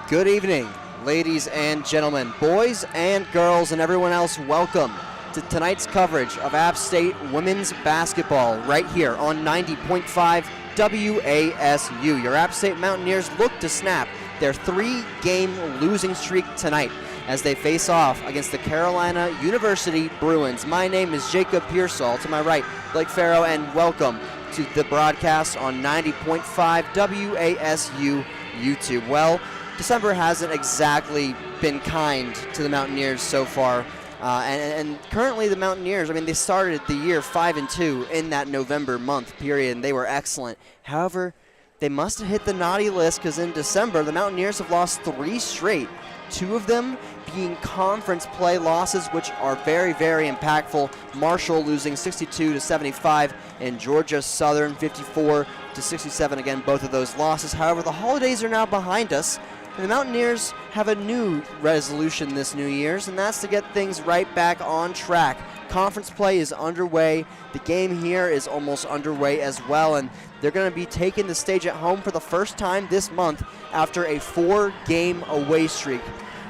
Good evening, ladies and gentlemen, boys and girls, and everyone else. Welcome to tonight's coverage of App State women's basketball right here on 90.5 WASU. Your App State Mountaineers look to snap their three-game losing streak tonight as they face off against the Carolina University Bruins. My name is Jacob Pearsall. To my right, Blake Farrow, and welcome to the broadcast on 90.5 WASU YouTube. Well, December hasn't exactly been kind to the Mountaineers so far. And currently the Mountaineers, they started the year 5-2 in that November month period, and they were excellent. However, they must have hit the naughty list because in December, the Mountaineers have lost 3 straight, 2 of them being conference play losses, which are very, very impactful. Marshall losing 62-75, and Georgia Southern 54-67. Again, both of those losses. However, the holidays are now behind us, and the Mountaineers have a new resolution this New Year's, and that's to get things right back on track. Conference play is underway. The game here is almost underway as well, and they're going to be taking the stage at home for the first time this month after a 4-game away streak.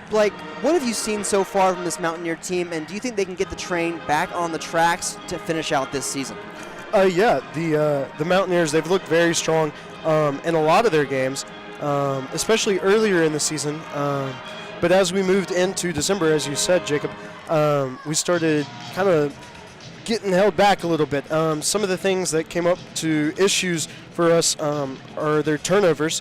Blake, what have you seen so far from this Mountaineer team, and do you think they can get the train back on the tracks to finish out this season? The Mountaineers, they've looked very strong in a lot of their games. Especially earlier in the season. But as we moved into December, as you said, Jacob, we started kind of getting held back a little bit. Some of the things that came up to issues for us are their turnovers.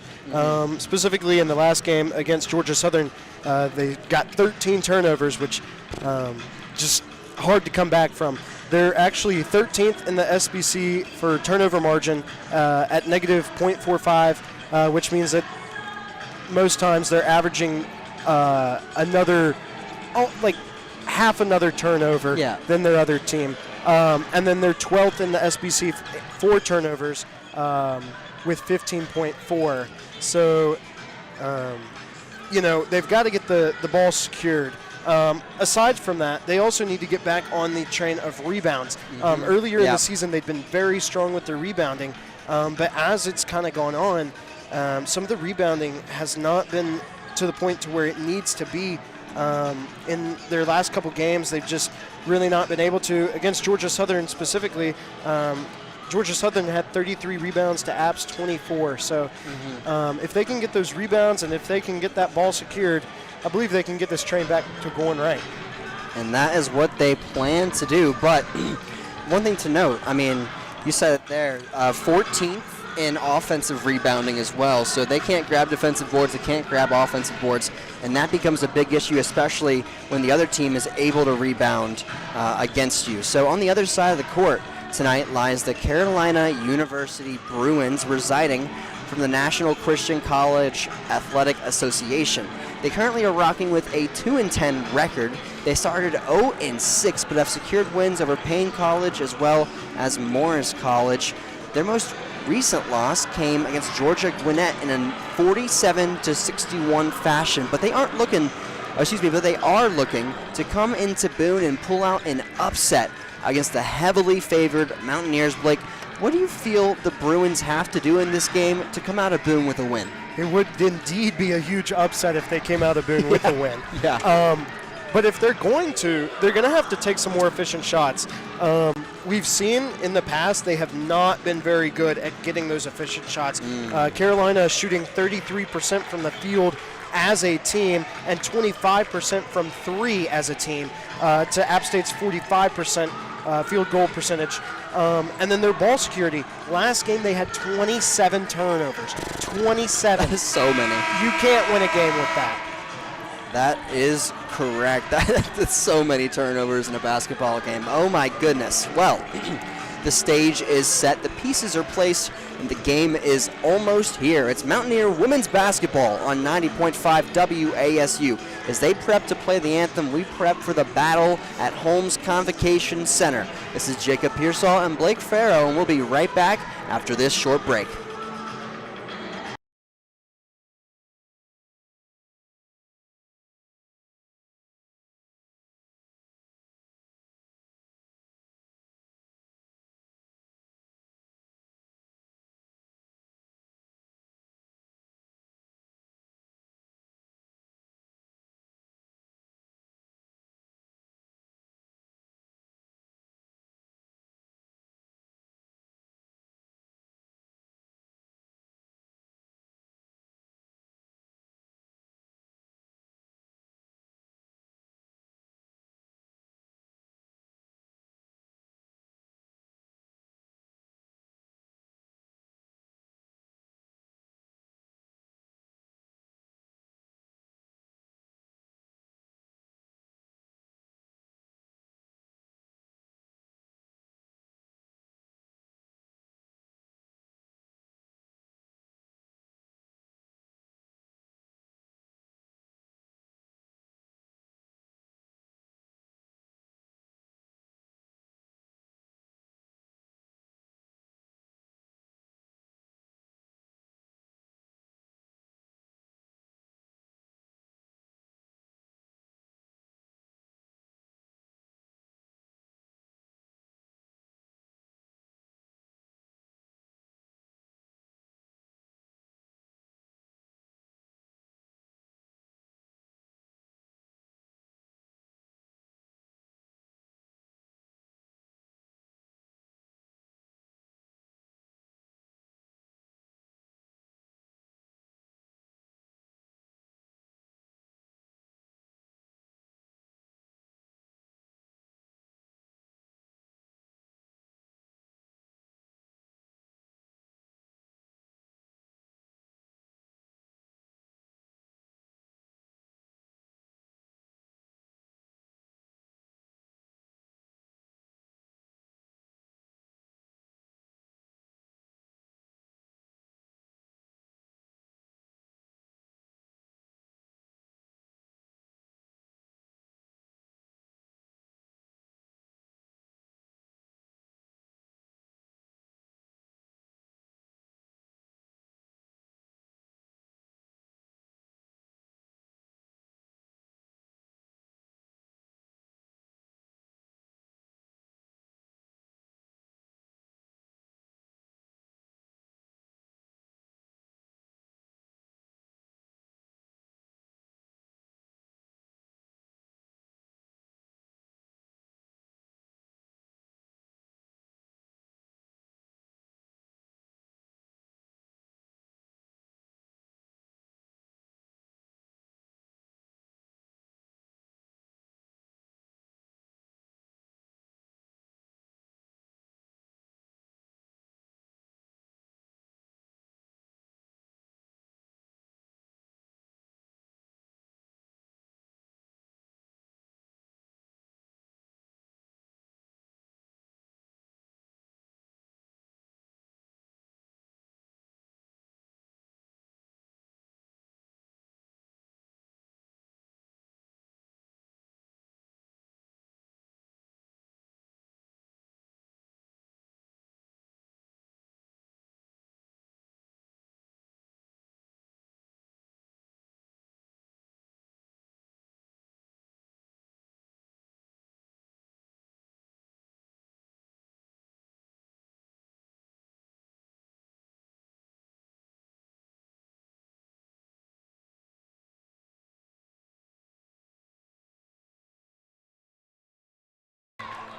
Specifically in the last game against Georgia Southern, they got 13 turnovers, which just hard to come back from. They're actually 13th in the SBC for turnover margin at negative .45. Which means that most times they're averaging half another turnover than their other team. And then they're 12th in the SBC for turnovers with 15.4. So, they've got to get the ball secured. Aside from that, they also need to get back on the train of rebounds. Earlier in the season, they'd been very strong with their rebounding, but as it's kind of gone on, some of the rebounding has not been to the point to where it needs to be. In their last couple games, they've just really not been able to. Against Georgia Southern specifically, Georgia Southern had 33 rebounds to App's 24. So if they can get those rebounds and if they can get that ball secured, I believe they can get this train back to going right. And that is what they plan to do. But one thing to note, you said it there, 14th in offensive rebounding as well. So they can't grab defensive boards, they can't grab offensive boards, and that becomes a big issue, especially when the other team is able to rebound against you. So on the other side of the court tonight lies the Carolina University Bruins, residing from the National Christian College Athletic Association. They currently are rocking with a 2-10 record. They started 0-6, but have secured wins over Payne College as well as Morris College. Their most recent loss came against Georgia Gwinnett in a 47-61 fashion, but they are looking to come into Boone and pull out an upset against the heavily favored Mountaineers. Blake, what do you feel the Bruins have to do in this game to come out of Boone with a win? It would indeed be a huge upset if they came out of Boone with a win. But if they're going to have to take some more efficient shots. We've seen in the past they have not been very good at getting those efficient shots. Carolina is shooting 33% from the field as a team and 25% from 3 as a team to App State's 45% field goal percentage. And then their ball security. Last game they had 27 turnovers. 27. That is so many. You can't win a game with that. That is correct. That's so many turnovers in a basketball game. Oh my goodness. Well, the stage is set, the pieces are placed, and the game is almost here. It's Mountaineer women's basketball on 90.5 WASU. As they prep to play the anthem, we prep for the battle at Holmes Convocation Center. This is Jacob Pearsall and Blake Farrow, and we'll be right back after this short break.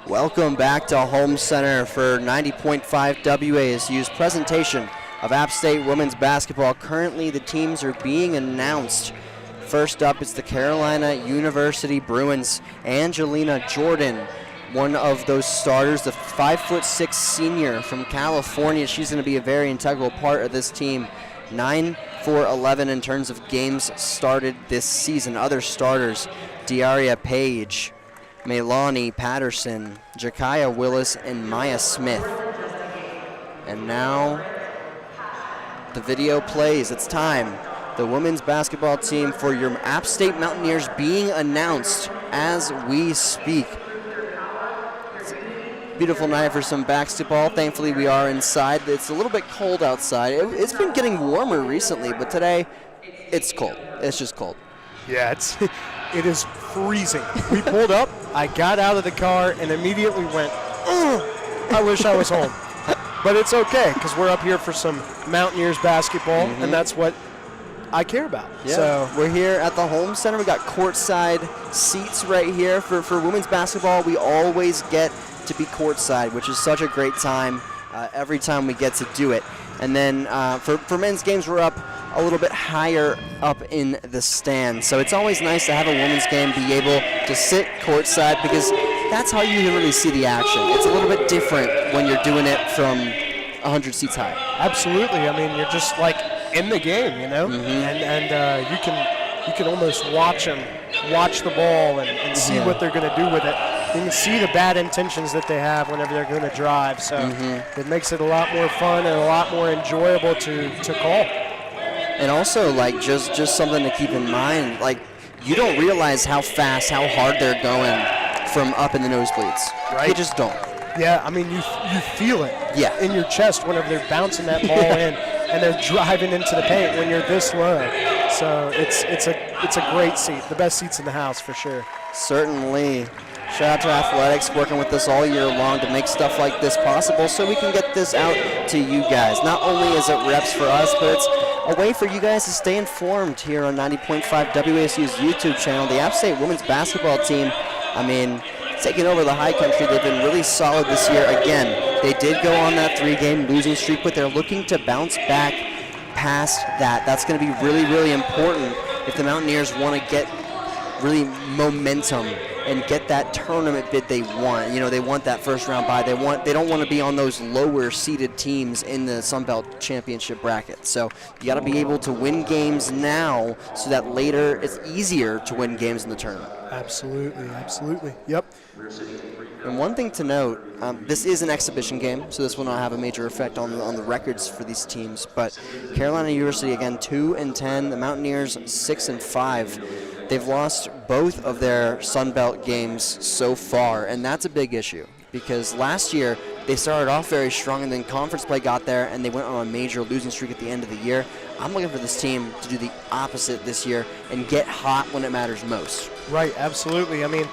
Welcome back to Home Center for 90.5 WASU's presentation of App State women's basketball. Currently, the teams are being announced. First up, it's the Carolina University Bruins. Angelina Jordan, one of those starters, the 5'6" senior from California. She's going to be a very integral part of this team. 9 for 11 in terms of games started this season. Other starters, Diaria Page, Melanie Patterson, Jakaya Willis, and Maya Smith. And now the video plays. It's time. The women's basketball team for your App State Mountaineers being announced as we speak. It's a beautiful night for some basketball. Thankfully, we are inside. It's a little bit cold outside. It's been getting warmer recently, but today it's cold. It's just cold. Yeah, it is freezing. We pulled up, I got out of the car, and immediately went, I wish I was home. But it's okay, because we're up here for some Mountaineers basketball, and that's what I care about. Yeah. So we're here at the Home Center. We got courtside seats right here. For women's basketball, we always get to be courtside, which is such a great time every time we get to do it. And then for men's games, we're up a little bit higher up in the stands. So it's always nice to have a women's game be able to sit courtside, because that's how you really see the action. It's a little bit different when you're doing it from 100 seats high. absolutely. I mean, you're just like in the game, you know, and you can almost watch the ball and see what they're going to do with it. You can see the bad intentions that they have whenever they're going to drive. So it makes it a lot more fun and a lot more enjoyable to call. And also, like, just something to keep in mind, like, you don't realize how fast, how hard they're going from up in the nosebleeds. Right. You just don't. Yeah, I mean, you feel it in your chest whenever they're bouncing that ball in and they're driving into the paint when you're this low. So it's a great seat, the best seats in the house for sure. Certainly. Shout out to Athletics working with us all year long to make stuff like this possible so we can get this out to you guys. Not only is it reps for us, but it's a way for you guys to stay informed here on 90.5 WASU's YouTube channel. The App State women's basketball team, I mean, taking over the high country. They've been really solid this year. Again, they did go on that 3-game losing streak, but they're looking to bounce back past that. That's going to be really, really important if the Mountaineers want to get really momentum and get that tournament bid they want. You know, they want that first round bye. They don't want to be on those lower seeded teams in the Sun Belt Championship bracket. So you got to be able to win games now so that later it's easier to win games in the tournament. Absolutely. Yep. And one thing to note, this is an exhibition game, so this will not have a major effect on the records for these teams. But Carolina University, again, 2-10. The Mountaineers, 6-5. They've lost both of their Sun Belt games so far, and that's a big issue because last year they started off very strong, and then conference play got there, and they went on a major losing streak at the end of the year. I'm looking for this team to do the opposite this year and get hot when it matters most. Right, absolutely. I mean,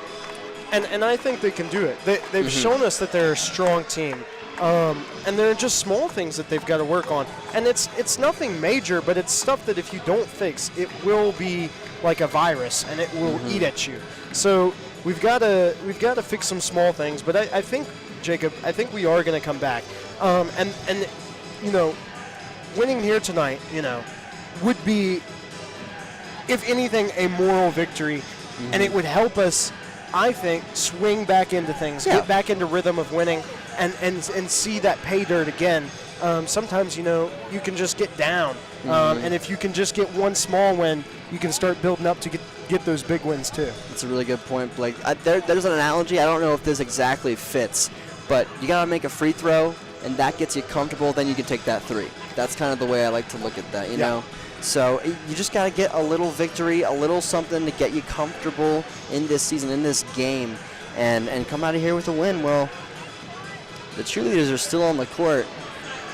and I think they can do it. They've shown us that they're a strong team. And there are just small things that they've got to work on. And it's nothing major, but it's stuff that if you don't fix, it will be like a virus and it will eat at you. So we've got to fix some small things. But I think, Jacob, we are going to come back. And you know, winning here tonight, you know, would be, if anything, a moral victory, and it would help us, I think, swing back into things, get back into rhythm of winning, and see that pay dirt again. Sometimes, you know, you can just get down, and if you can just get one small win, you can start building up to get those big wins too. That's a really good point, Blake. There's an analogy. I don't know if this exactly fits, but you gotta make a free throw, and that gets you comfortable. Then you can take that three. That's kind of the way I like to look at that. You know. So you just got to get a little victory, a little something to get you comfortable in this season, in this game, and come out of here with a win. Well, the cheerleaders are still on the court.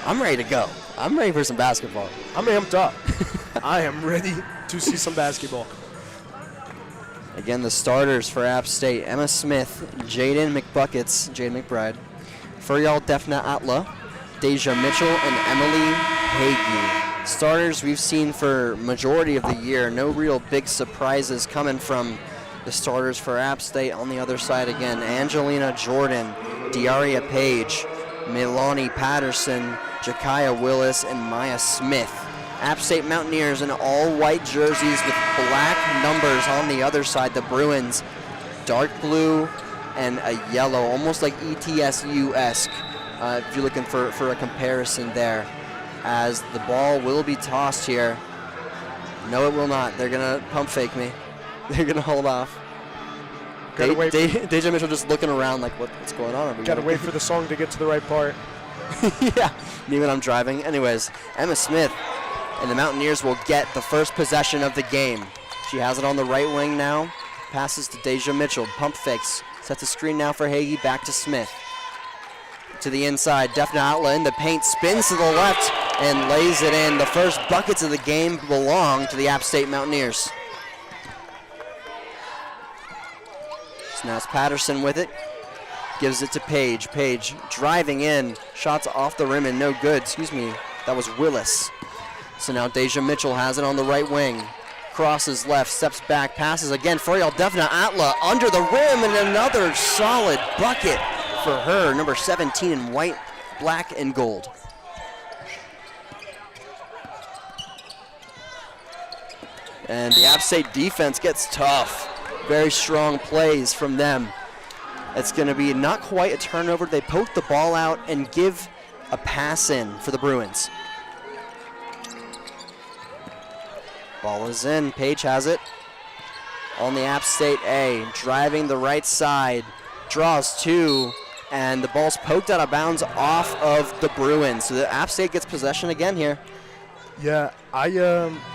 I'm ready to go. I'm ready for some basketball. I'm amped up. I am ready to see some basketball. Again, the starters for App State: Emma Smith, Jaden McBride, Furial Defna Atla, Deja Mitchell, and Emily Hagee. Starters we've seen for majority of the year. No real big surprises coming from The starters for App State on the other side again: Angelina Jordan, Diaria Page, Milani Patterson, Jakaya Willis, and Maya Smith. App State Mountaineers in all white jerseys with black numbers on the other side. The Bruins, dark blue and a yellow, almost like ETSU-esque, if you're looking for a comparison there. As the ball will be tossed here. No, it will not. They're going to pump fake me. They're going to hold off. Deja Mitchell just looking around like, what's going on over here? Got to wait for the song to get to the right part. Yeah, me when I'm driving. Anyways, Emma Smith and the Mountaineers will get the first possession of the game. She has it on the right wing now. Passes to Deja Mitchell. Pump fakes. Sets a screen now for Hagee. Back to Smith. To the inside. Defna Outla in the paint. Spins to the left and lays it in. The first buckets of the game belong to the App State Mountaineers. So now it's Patterson with it. Gives it to Page. Page driving in. Shots off the rim and no good. Excuse me. That was Willis. So now Deja Mitchell has it on the right wing. Crosses left, steps back, passes again. Furiel Defna Atla under the rim and another solid bucket for her. Number 17 in white, black, and gold. And the App State defense gets tough. Very strong plays from them. It's going to be not quite a turnover. They poke the ball out and give a pass in for the Bruins. Ball is in. Page has it on the App State A. Driving the right side. Draws two. And the ball's poked out of bounds off of the Bruins. So the App State gets possession again here. Yeah, I,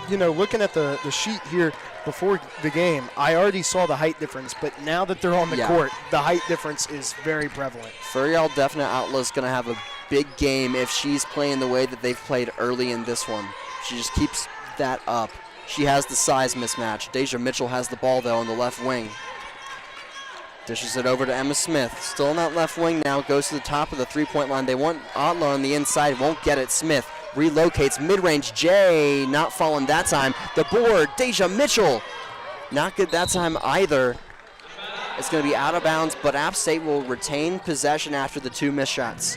looking at the sheet here before the game, I already saw the height difference, but now that they're on the court, the height difference is very prevalent. Furiel Defna Outla is going to have a big game if she's playing the way that they've played early in this one. She just keeps that up. She has the size mismatch. Deja Mitchell has the ball, though, on the left wing. Dishes it over to Emma Smith. Still on that left wing now. Goes to the top of the three-point line. They want Outla on the inside. Won't get it. Smith relocates. Mid-range. Jay not falling that time. The board. Deja Mitchell. Not good that time either. It's going to be out of bounds, but App State will retain possession after the two missed shots.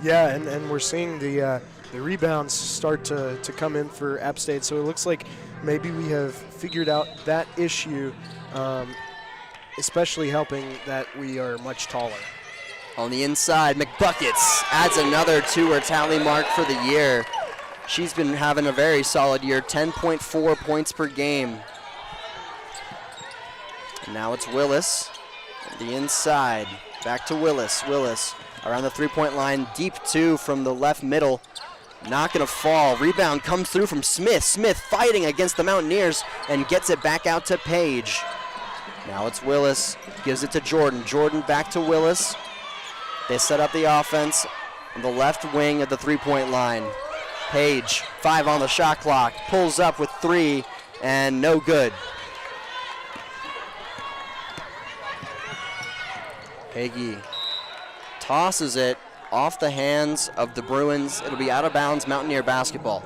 Yeah, and we're seeing the rebounds start to come in for App State, so it looks like maybe we have figured out that issue, especially helping that we are much taller. On the inside, McBuckets adds another to her tally mark for the year. She's been having a very solid year, 10.4 points per game. And now it's Willis, the inside, back to Willis. Willis around the three-point line, deep two from the left middle. Not going to fall. Rebound comes through from Smith. Smith fighting against the Mountaineers and gets it back out to Page. Now it's Willis. Gives it to Jordan. Jordan back to Willis. They set up the offense on the left wing of the three-point line. Page, 5 on the shot clock. Pulls up with 3 and no good. Hagee tosses it off the hands of the Bruins. It'll be out of bounds, Mountaineer basketball.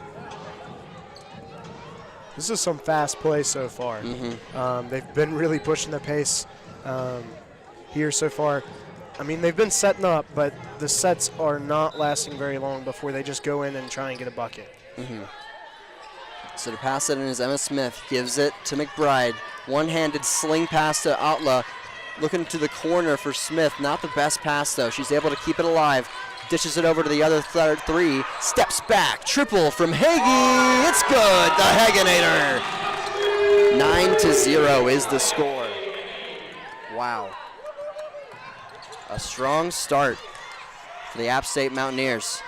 This is some fast play so far. They've been really pushing the pace here so far. I mean, they've been setting up, but the sets are not lasting very long before they just go in and try and get a bucket. So to pass it in is Emma Smith. Gives it to McBride. One-handed sling pass to Outla. Looking to the corner for Smith. Not the best pass, though. She's able to keep it alive. Dishes it over to the other three. Steps back. Triple from Hagee. It's good. The Hagenator. 9-0 is the score. Wow. A strong start for the App State Mountaineers.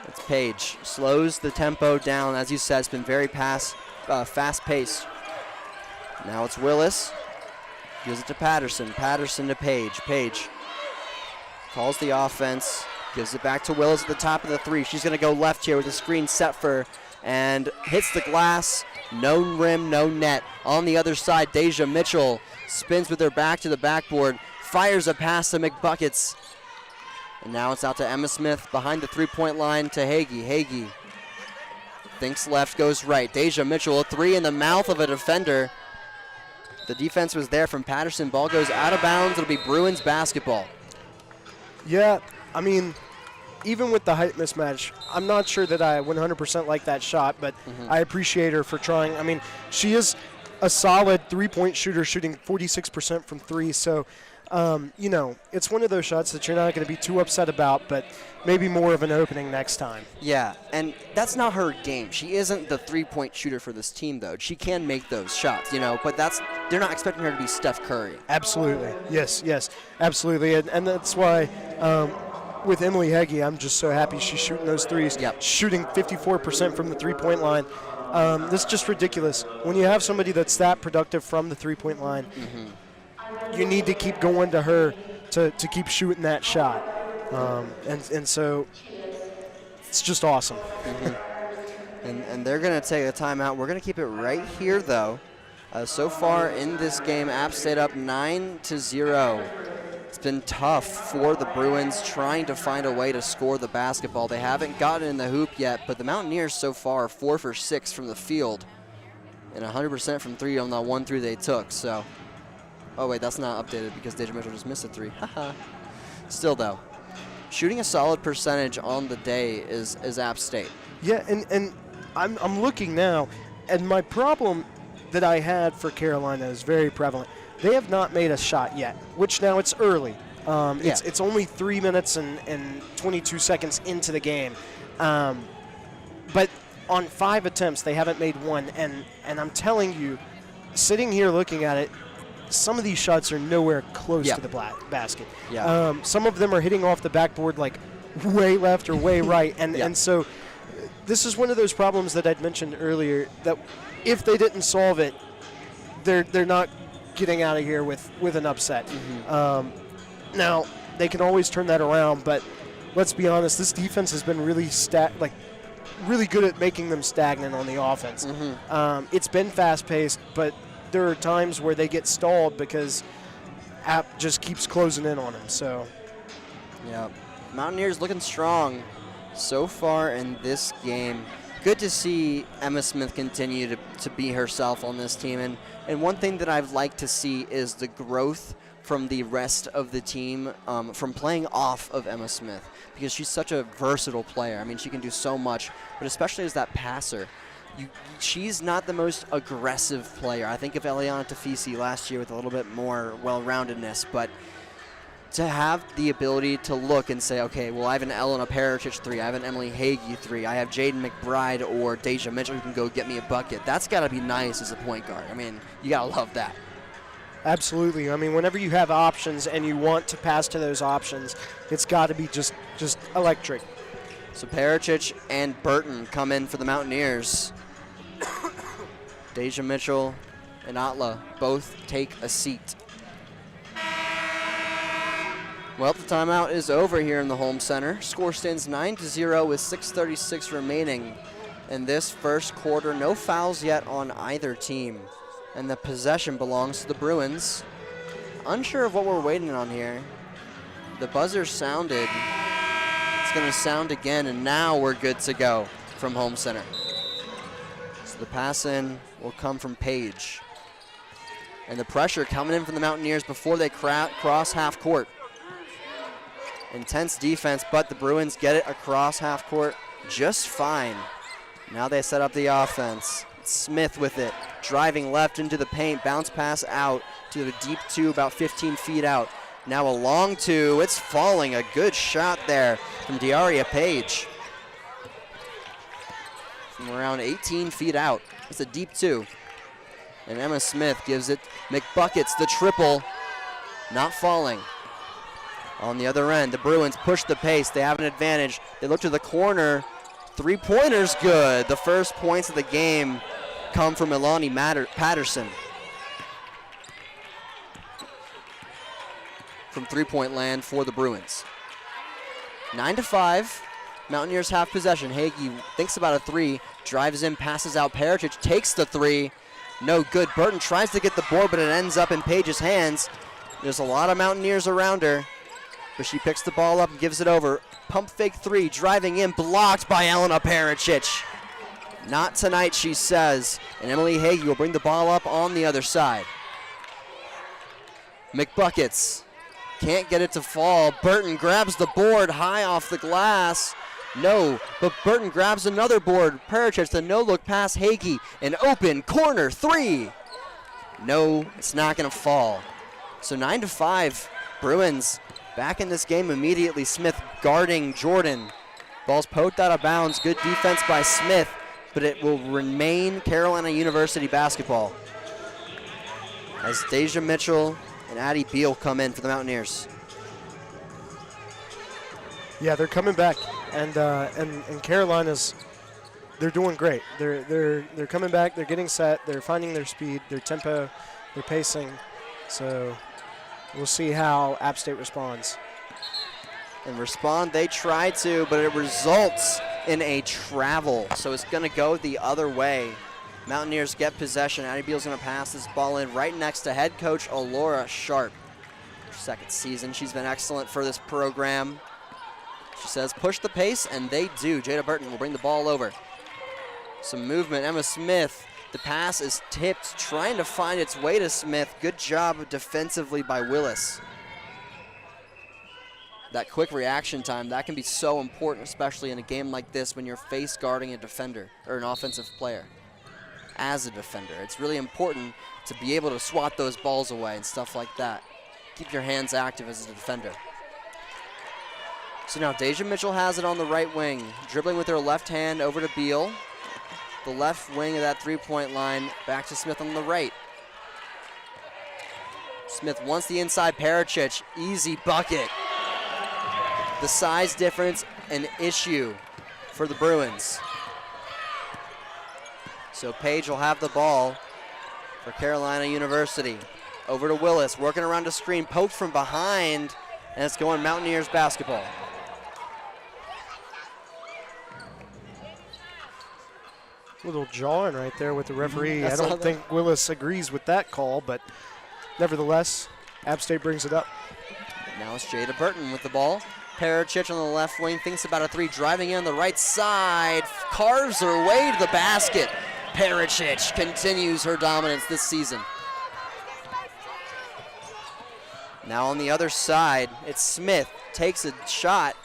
It's Page. Slows the tempo down. As you said, it's been very fast-paced. Now it's Willis. Gives it to Patterson. Patterson to Page. Page calls the offense. Gives it back to Willis at the top of the three. She's going to go left here with the screen set for her and hits the glass. No rim, no net. On the other side, Deja Mitchell spins with her back to the backboard. Fires a pass to McBuckets. And now it's out to Emma Smith behind the three-point line to Hagee. Hagee Thinks left, goes right. Deja Mitchell, a three in the mouth of a defender. The defense was there from Patterson. Ball goes out of bounds. It'll be Bruins basketball. Yeah, I mean, even with the height mismatch, I'm not sure that I 100% like that shot, but I appreciate her for trying. I mean, she is a solid three-point shooter, shooting 46% from three. So, you know, it's one of those shots that you're not going to be too upset about, but maybe more of an opening next time. Yeah, and that's not her game. She isn't the three-point shooter for this team, though. She can make those shots, you know, but they're not expecting her to be Steph Curry. Absolutely. Yes, absolutely. And that's why with Emily Heggie, I'm just so happy she's shooting those threes, shooting 54% from the three-point line. That's just ridiculous. When you have somebody that's that productive from the three-point line, you need to keep going to her to keep shooting that shot. And so it's just awesome. And they're going to take a timeout. We're going to keep it right here, though. So far in this game, App State up 9-0. It's been tough for the Bruins trying to find a way to score the basketball. They haven't gotten in the hoop yet, but the Mountaineers so far are 4 for 6 from the field and 100% from three on that 1 3 they took. So, oh wait, that's not updated because Deja Mitchell just missed a three. Still though, shooting a solid percentage on the day is App State. Yeah, and I'm looking now, and my problem that I had for Carolina is very prevalent. They have not made a shot yet, which now it's early. It's only 3 minutes and 22 seconds into the game. But on 5 attempts, they haven't made one. And I'm telling you, sitting here looking at it, some of these shots are nowhere close to the basket. Some of them are hitting off the backboard like way left or way right. And so this is one of those problems that I'd mentioned earlier, that if they didn't solve it, they're not getting out of here with an upset. Now, they can always turn that around, but let's be honest, this defense has been really really good at making them stagnant on the offense. It's been fast-paced, but there are times where they get stalled because App just keeps closing in on them. So, yeah, Mountaineers looking strong so far in this game. Good to see Emma Smith continue to be herself on this team. And one thing that I've liked to see is the growth from the rest of the team from playing off of Emma Smith, because she's such a versatile player. I mean, she can do so much, but especially as that passer. She's not the most aggressive player. I think of Eliana Tafisi last year with a little bit more well-roundedness, but to have the ability to look and say, okay, well, I have an Elena Pericic 3, I have an Emily Hagee 3, I have Jaden McBride or Deja Mitchell who can go get me a bucket. That's got to be nice as a point guard. I mean, you got to love that. Absolutely. I mean, whenever you have options and you want to pass to those options, it's got to be just electric. So Pericic and Burton come in for the Mountaineers. Deja Mitchell and Atla both take a seat. Well, the timeout is over here in the home center. Score stands 9-0 with 6:36 remaining in this first quarter. No fouls yet on either team, and the possession belongs to the Bruins. Unsure of what we're waiting on here. The buzzer sounded. It's going to sound again, and now we're good to go from home center. So the pass in will come from Page. And the pressure coming in from the Mountaineers before they cross half court. Intense defense, but the Bruins get it across half court just fine. Now they set up the offense. Smith with it, driving left into the paint, bounce pass out to the deep two, about 15 feet out. Now a long two, it's falling. A good shot there from Diaria Page. From around 18 feet out. It's a deep two. And Emma Smith gives it. McBuckets the triple, not falling. On the other end, the Bruins push the pace. They have an advantage. They look to the corner. Three-pointer's good. The first points of the game come from Ilani Patterson. From three-point land for the Bruins. 9-5. Mountaineers have possession. Hagee thinks about a three. Drives in, passes out. Pericic takes the three. No good. Burton tries to get the board, but it ends up in Page's hands. There's a lot of Mountaineers around her, but she picks the ball up and gives it over. Pump fake three, driving in, blocked by Elena Pericic. Not tonight, she says. And Emily Hagee will bring the ball up on the other side. McBuckets can't get it to fall. Burton grabs the board high off the glass. No, but Burton grabs another board. Parachich, the no-look pass, Hagee. An open corner three. No, it's not going to fall. So 9-5, Bruins back in this game immediately. Smith guarding Jordan. Ball's poked out of bounds. Good defense by Smith, but it will remain Carolina University basketball as Deja Mitchell and Addie Beal come in for the Mountaineers. Yeah, they're coming back, and Carolina's, they're doing great. They're coming back. They're getting set. They're finding their speed, their tempo, their pacing. So we'll see how App State responds. And respond, they try to, but it results in a travel. So it's going to go the other way. Mountaineers get possession. Addie Beal's going to pass this ball in right next to head coach Alora Sharp. Her second season, she's been excellent for this program. She says push the pace, and they do. Jada Burton will bring the ball over. Some movement, Emma Smith. The pass is tipped, trying to find its way to Smith. Good job defensively by Willis. That quick reaction time, that can be so important, especially in a game like this when you're face guarding a defender or an offensive player. As a defender, it's really important to be able to swat those balls away and stuff like that. Keep your hands active as a defender. So now Deja Mitchell has it on the right wing, dribbling with her left hand over to Beal. The left wing of that three-point line, back to Smith on the right. Smith wants the inside. Parachich, easy bucket. The size difference, an issue for the Bruins. So Page will have the ball for Carolina University. Over to Willis, working around a screen, poked from behind, and it's going Mountaineers basketball. Little jawing right there with the referee. I I saw don't that. think Willis agrees with that call, but nevertheless, App State brings it up. Now it's Jada Burton with the ball. Parachich on the left wing, thinks about a three, driving in on the right side, carves her way to the basket. Parachich continues her dominance this season. Now on the other side, it's Smith, takes a shot,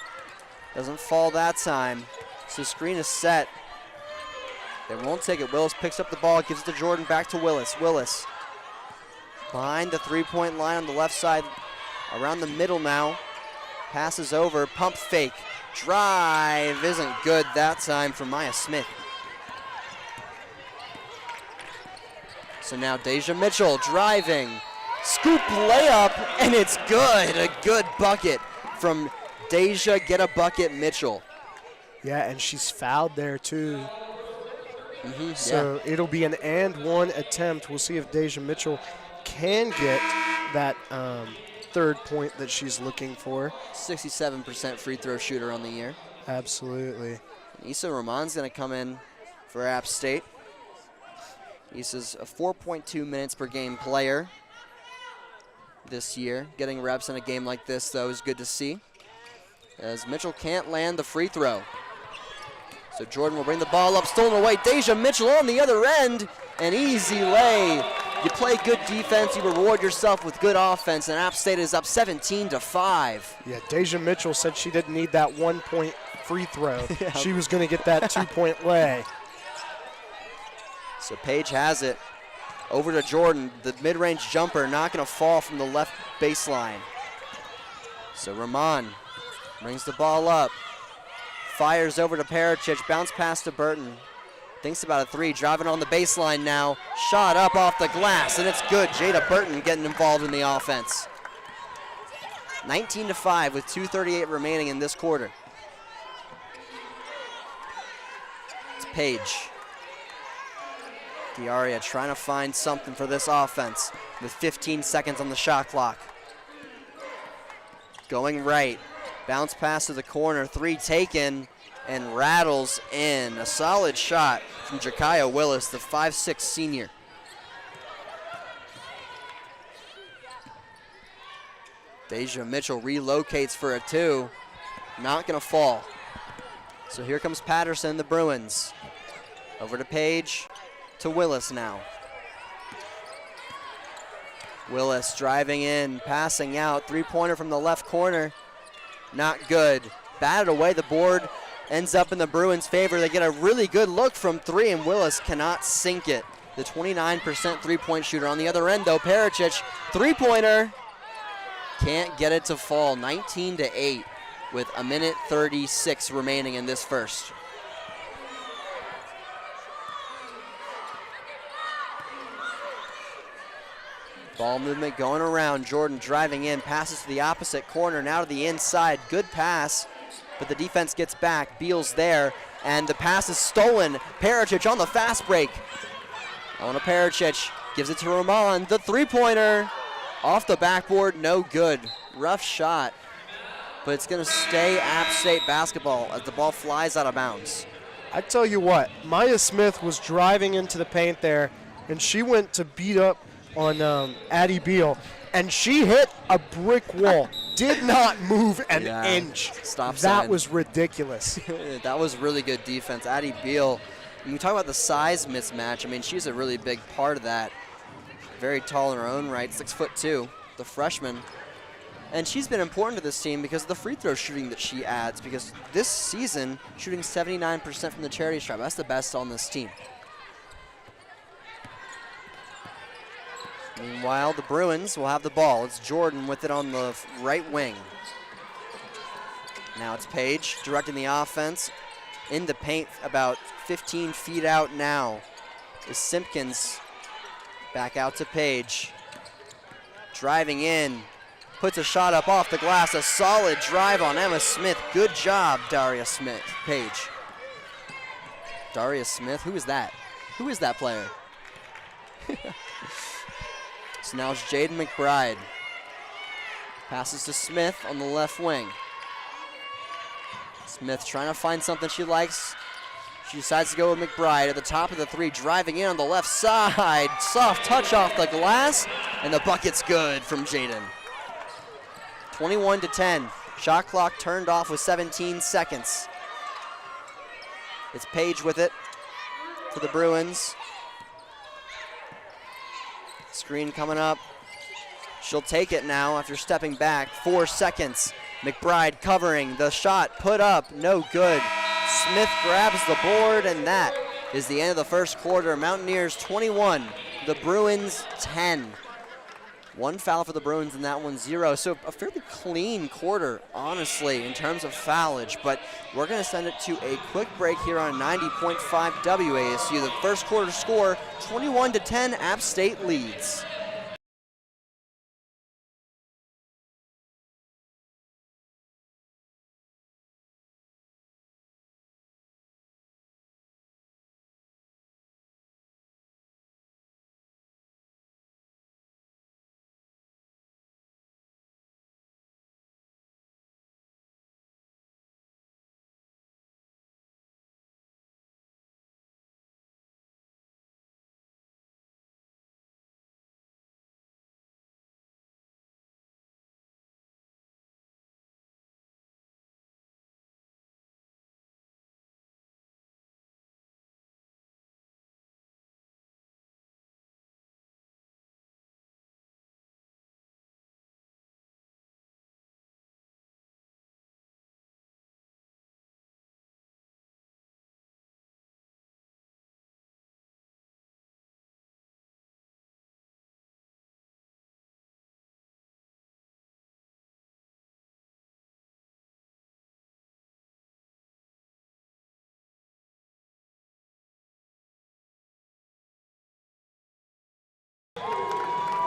doesn't fall that time, so screen is set. They won't take it. Willis picks up the ball, gives it to Jordan, back to Willis. Willis behind the three-point line on the left side, around the middle now. Passes over, pump fake, drive isn't good that time for Maya Smith. So now Deja Mitchell driving, scoop layup, and it's good. A good bucket from Deja Get a Bucket Mitchell. Yeah, and she's fouled there too. Mm-hmm, So it'll be an and one attempt. We'll see if Deja Mitchell can get that third point that she's looking for. 67% free throw shooter on the year. Absolutely. Issa Roman's going to come in for App State. Issa's a 4.2 minutes per game player this year. Getting reps in a game like this, though, is good to see, as Mitchell can't land the free throw. So Jordan will bring the ball up, stolen away. Deja Mitchell on the other end, an easy lay. You play good defense, you reward yourself with good offense, and App State is up 17-5. Yeah, Deja Mitchell said she didn't need that 1 point free throw. Yeah. She was going to get that 2 point lay. So Page has it. Over to Jordan. The mid-range jumper not going to fall from the left baseline. So Rahman brings the ball up. Fires over to Parachich. Bounce pass to Burton. Thinks about a three. Driving on the baseline now. Shot up off the glass, and it's good. Jada Burton getting involved in the offense. 19-5 with 2:38 remaining in this quarter. It's Page. Diaria trying to find something for this offense with 15 seconds on the shot clock. Going right. Bounce pass to the corner. Three taken and rattles in. A solid shot from Jakaya Willis, the 5'6" senior. Deja Mitchell relocates for a two. Not going to fall. So here comes Patterson, the Bruins. Over to Page, to Willis now. Willis driving in, passing out, three-pointer from the left corner. Not good. Batted away, the board ends up in the Bruins' favor. They get a really good look from three, and Willis cannot sink it. The 29% three-point shooter on the other end, though. Pericic, three-pointer. Can't get it to fall. 19-8 with 1:36 remaining in this first. Ball movement going around. Jordan driving in, passes to the opposite corner, now to the inside. Good pass, but the defense gets back. Beal's there, and the pass is stolen. Pericic on the fast break. Ona Pericic gives it to Roman. The three-pointer off the backboard, no good. Rough shot, but it's going to stay App State basketball as the ball flies out of bounds. I tell you what, Maya Smith was driving into the paint there, and she went to beat up on Addie Beal, and she hit a brick wall. Did not move an inch. Stop that sign. was ridiculous. That was really good defense. Addie Beal, when we talk about the size mismatch, I mean, she's a really big part of that. Very tall in her own right, 6'2", the freshman. And she's been important to this team because of the free throw shooting that she adds, because this season, shooting 79% from the charity stripe. That's the best on this team. Meanwhile, the Bruins will have the ball. It's Jordan with it on the right wing. Now it's Page directing the offense. In the paint about 15 feet out now is Simpkins. Back out to Page. Driving in. Puts a shot up off the glass. A solid drive on Emma Smith. Good job, Daria Smith. Page. Daria Smith? Who is that? Who is that player? So now it's Jaden McBride. Passes to Smith on the left wing. Smith trying to find something she likes. She decides to go with McBride at the top of the three, driving in on the left side. Soft touch off the glass, and the bucket's good from Jaden. 21-10. Shot clock turned off with 17 seconds. It's Page with it for the Bruins. Screen coming up. She'll take it now after stepping back. 4 seconds. McBride covering. The shot put up. No good. Smith grabs the board, and that is the end of the first quarter. Mountaineers 21. The Bruins 10. One foul for the Bruins and that one 0. So a fairly clean quarter, honestly, in terms of foulage. But we're going to send it to a quick break here on 90.5 WASU. The first quarter score, 21-10, App State leads.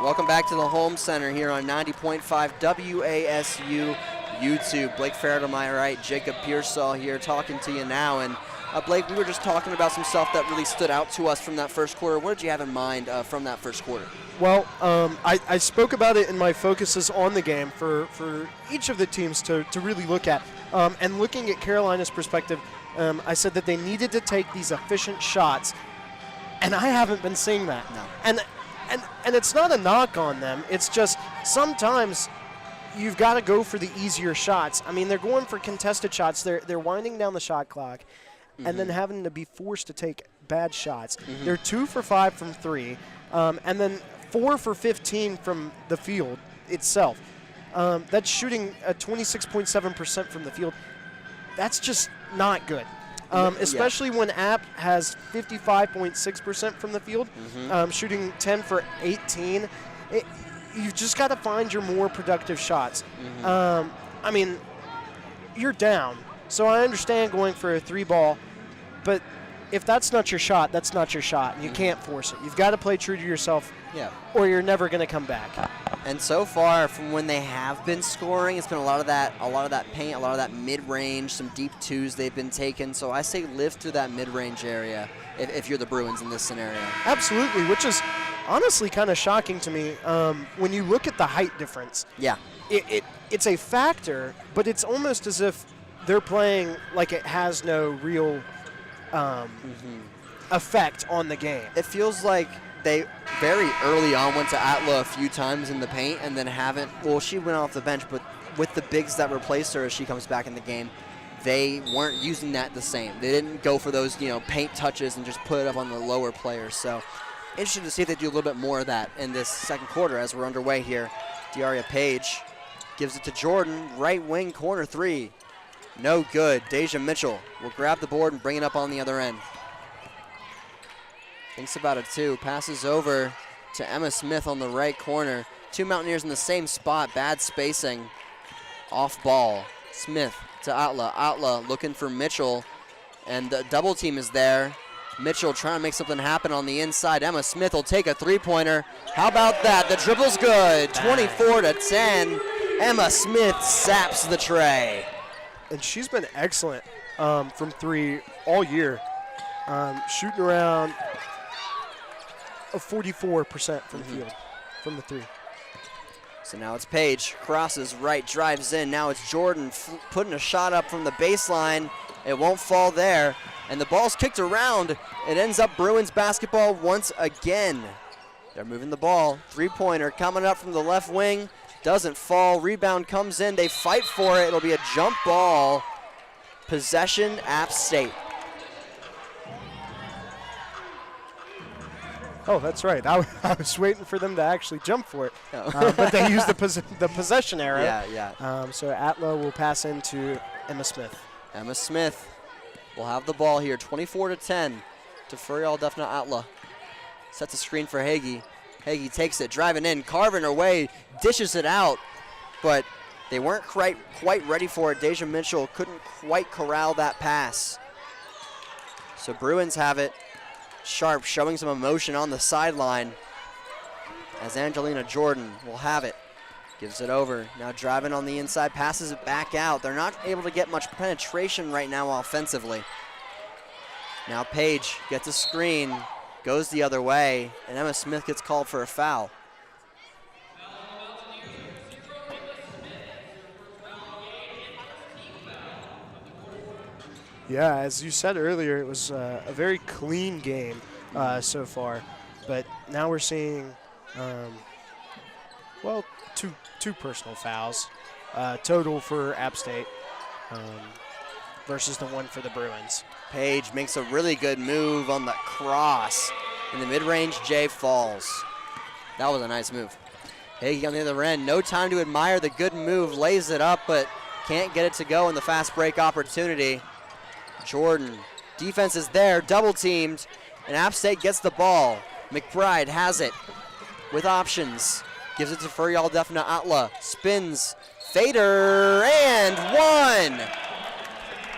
Welcome back to the home center here on 90.5 WASU YouTube. Blake Farrell to my right, Jacob Pearsall here talking to you now. And Blake, we were just talking about some stuff that really stood out to us from that first quarter. What did you have in mind from that first quarter? Well, I spoke about it in my focuses on the game for each of the teams to really look at. And looking at Carolina's perspective, I said that they needed to take these efficient shots, and I haven't been seeing that. No. And it's not a knock on them. It's just sometimes you've got to go for the easier shots. I mean, they're going for contested shots. They're winding down the shot clock, and then having to be forced to take bad shots. They're 2 for 5 from 3, and then 4 for 15 from the field itself. That's shooting at 26.7% from the field. That's just not good. Especially when App has 55.6% from the field, shooting 10 for 18. You've just got to find your more productive shots. I mean, you're down. So I understand going for a 3-ball, but if that's not your shot, that's not your shot. And you can't force it. You've got to play true to yourself, or you're never going to come back. And so far, from when they have been scoring, it's been a lot of that paint, a lot of that mid-range, some deep twos they've been taking. So I say live through that mid-range area if you're the Bruins in this scenario. Absolutely, which is honestly kind of shocking to me when you look at the height difference. Yeah. It's a factor, but it's almost as if they're playing like it has no real effect on the game. It feels like they very early on went to Atla a few times in the paint and then haven't. Well, she went off the bench, but with the bigs that replaced her as she comes back in the game, they weren't using that the same. They didn't go for those, paint touches and just put it up on the lower players. So interesting to see if they do a little bit more of that in this second quarter as we're underway here. Diaria Page gives it to Jordan, right wing corner 3. No good. Deja Mitchell will grab the board and bring it up on the other end. Thinks about it too. Passes over to Emma Smith on the right corner. 2 Mountaineers in the same spot. Bad spacing. Off ball. Smith to Atla. Atla looking for Mitchell. And the double team is there. Mitchell trying to make something happen on the inside. Emma Smith will take a 3-pointer. How about that? The dribble's good. 24-10. Emma Smith saps the tray. And she's been excellent from 3 all year. Shooting around 44% from the field, from the 3. So now it's Page, crosses right, drives in. Now it's Jordan putting a shot up from the baseline. It won't fall there, and the ball's kicked around. It ends up Bruins basketball once again. They're moving the ball. 3-pointer coming up from the left wing. Doesn't fall. Rebound comes in. They fight for it. It'll be a jump ball. Possession, App State. Oh, that's right. I was waiting for them to actually jump for it. But they used the possession arrow. Yeah. So Atla will pass into Emma Smith. Emma Smith will have the ball here. 24-10 to Furial Defna Atla. Sets a screen for Hagee. Hagee takes it, driving in, carving her way, dishes it out, but they weren't quite ready for it. Deja Mitchell couldn't quite corral that pass. So Bruins have it. Sharp showing some emotion on the sideline as Angelina Jordan will have it. Gives it over. Now driving on the inside, passes it back out. They're not able to get much penetration right now offensively. Now Page gets a screen, goes the other way, and Emma Smith gets called for a foul. Yeah, as you said earlier, it was a very clean game so far, but now we're seeing, two personal fouls total for App State versus the one for the Bruins. Page makes a really good move on the cross. In the mid-range, Jay falls. That was a nice move. Hagee on the other end, no time to admire the good move, lays it up, but can't get it to go in the fast break opportunity. Jordan, defense is there, double teamed, and App State gets the ball. McBride has it with options. Gives it to Furial Defna Atla, spins, fader, and one!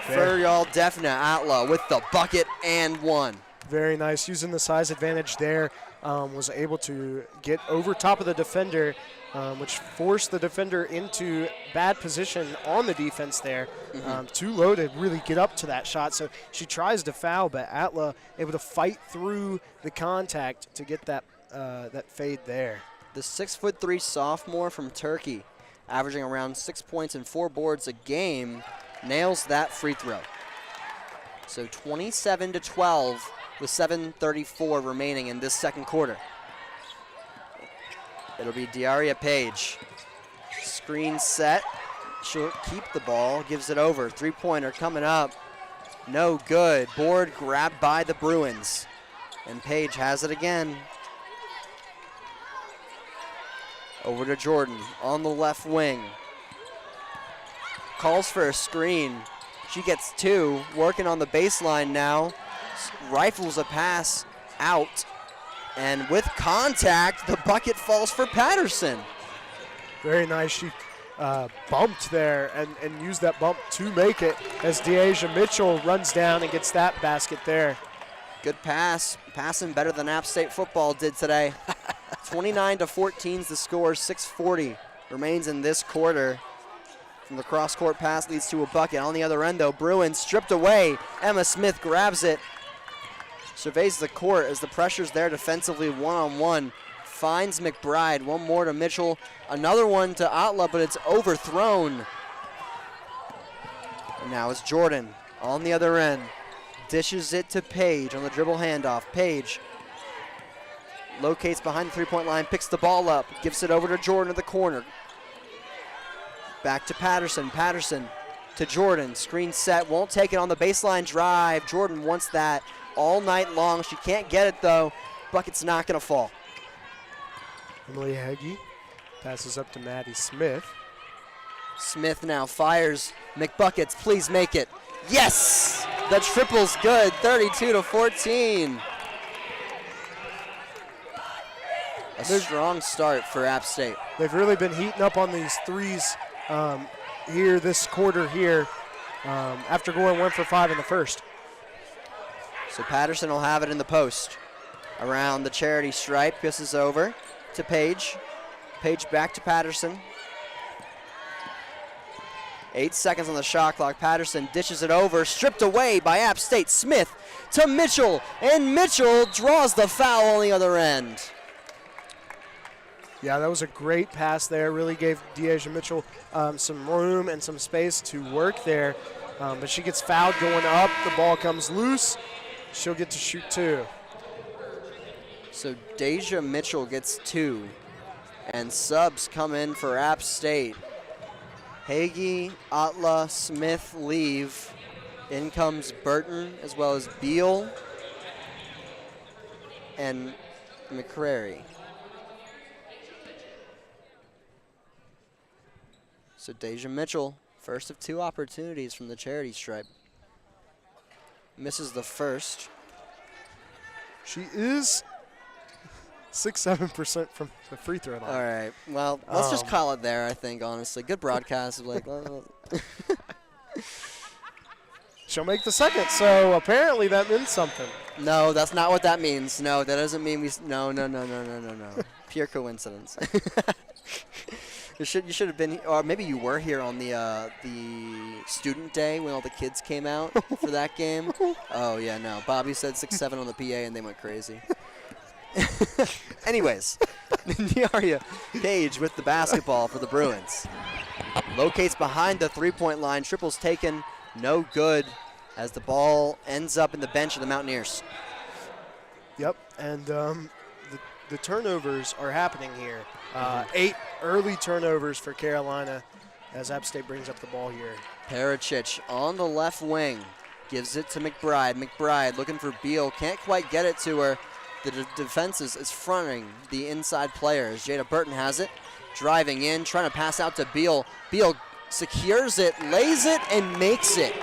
Furial Defna Atla with the bucket and one. Very nice, using the size advantage there, was able to get over top of the defender, which forced the defender into bad position on the defense there. Too low to really get up to that shot, so she tries to foul, but Atla able to fight through the contact to get that fade there. The 6'3" sophomore from Turkey, averaging around 6 points and 4 boards a game, nails that free throw. So 27-12 with 7:34 remaining in this second quarter. It'll be Diaria Page. Screen set. She'll keep the ball, gives it over. 3-pointer coming up. No good. Board grabbed by the Bruins. And Page has it again. Over to Jordan on the left wing. Calls for a screen. She gets two, working on the baseline now. Rifles a pass out. And with contact, the bucket falls for Patterson. Very nice. She bumped there and used that bump to make it as Deasia Mitchell runs down and gets that basket there. Good pass. Passing better than App State football did today. 29-14 is the score. 6:40 remains in this quarter. From the cross-court pass leads to a bucket. On the other end, though, Bruins stripped away. Emma Smith grabs it. Surveys the court as the pressure's there defensively, one-on-one. Finds McBride. One more to Mitchell. Another one to Atla, but it's overthrown. And now it's Jordan on the other end. Dishes it to Page on the dribble handoff. Page locates behind the three-point line, picks the ball up, gives it over to Jordan at the corner. Back to Patterson. Patterson to Jordan. Screen set, won't take it on the baseline drive. Jordan wants that all night long. She can't get it though. Bucket's not gonna fall. Emily Heggie passes up to Maddie Smith. Smith now fires. McBuckets, please make it. Yes! The triple's good, 32-14. A strong start for App State. They've really been heating up on these threes here this quarter here after going 1 for 5 in the first. So Patterson will have it in the post. Around the charity stripe, pisses over to Page. Page back to Patterson. 8 seconds on the shot clock. Patterson dishes it over, stripped away by App State. Smith to Mitchell, and Mitchell draws the foul on the other end. Yeah, that was a great pass there. Really gave Deasia Mitchell some room and some space to work there. But she gets fouled going up. The ball comes loose. She'll get to shoot two. So Deasia Mitchell gets two. And subs come in for App State. Hagee, Atla, Smith leave. In comes Burton as well as Beal and McCrary. So Deasia Mitchell, first of two opportunities from the charity stripe. Misses the first. She is 6-7% from the free throw line. All right, well, let's just call it there, I think, honestly. Good broadcast. Like, She'll make the second, so apparently that means something. no, that's not what that means. No, that doesn't mean we, no. Pure coincidence. You should have been, or maybe you were here on the student day when all the kids came out for that game. Oh yeah, no. Bobby said 6-7 on the PA and they went crazy. Anyways, Niaria Page with the basketball for the Bruins. Locates behind the three-point line. Triple's taken, no good, as the ball ends up in the bench of the Mountaineers. Yep, and the turnovers are happening here. 8 early turnovers for Carolina as App State brings up the ball here. Pericic on the left wing. Gives it to McBride. McBride looking for Beal. Can't quite get it to her. The defense is fronting the inside players. Jada Burton has it. Driving in, trying to pass out to Beal. Beal secures it, lays it, and makes it.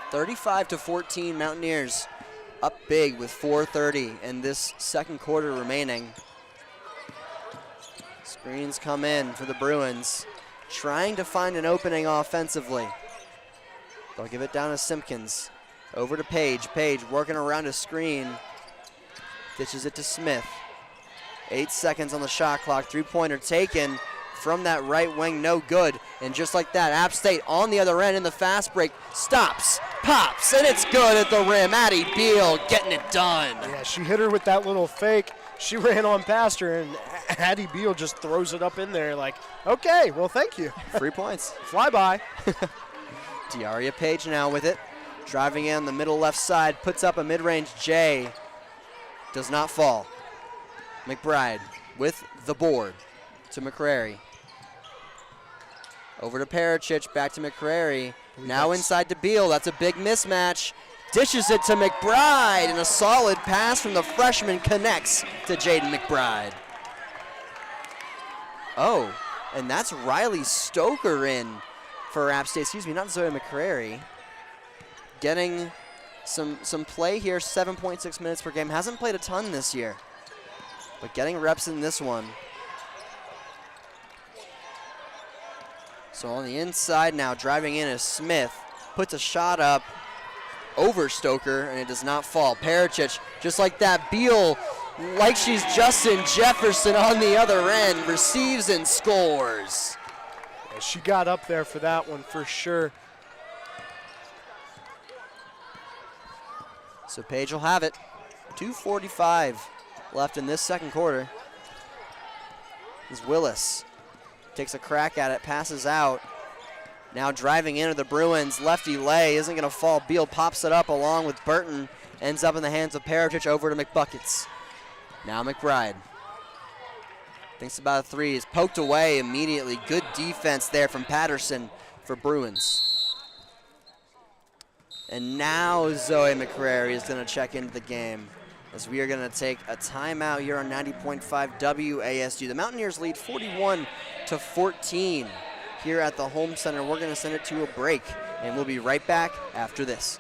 (35-14) Mountaineers up big with 4:30 in this second quarter remaining. Screens come in for the Bruins, trying to find an opening offensively. They'll give it down to Simpkins. Over to Page. Page working around a screen. Ditches it to Smith. 8 seconds on the shot clock. Three-pointer taken from that right wing, no good. And just like that, App State on the other end in the fast break. Stops, pops, and it's good at the rim. Addie Beal getting it done. Yeah, she hit her with that little fake. She ran on past her, and Addie Beal just throws it up in there like, okay, well, thank you. 3 points. Fly by. Diaria Page now with it. Driving in the middle left side, puts up a mid-range J. Does not fall. McBride with the board to McCrary. Over to Pericic, back to McCrary. Now inside to Beal. That's a big mismatch. Dishes it to McBride, and a solid pass from the freshman connects to Jaden McBride. Oh, and that's Riley Stoker in for App State. Excuse me, not Zoe McCrary. Getting some play here, 7.6 minutes per game. Hasn't played a ton this year, but getting reps in this one. So on the inside now, driving in is Smith. Puts a shot up over Stoker, and it does not fall. Pericic, just like that. Beal, like she's Justin Jefferson on the other end, receives and scores. Yeah, she got up there for that one for sure. So Page will have it. 2:45 left in this second quarter. As Willis takes a crack at it, passes out. Now driving into the Bruins, lefty lay, isn't going to fall. Beal pops it up along with Burton, ends up in the hands of Pericic, over to McBuckets. Now McBride thinks about a three, is poked away immediately. Good defense there from Patterson for Bruins. And now Zoe McCrary is going to check into the game, as we are going to take a timeout here on 90.5 WASU. The Mountaineers lead 41-14 here at the home center. We're going to send it to a break, and we'll be right back after this.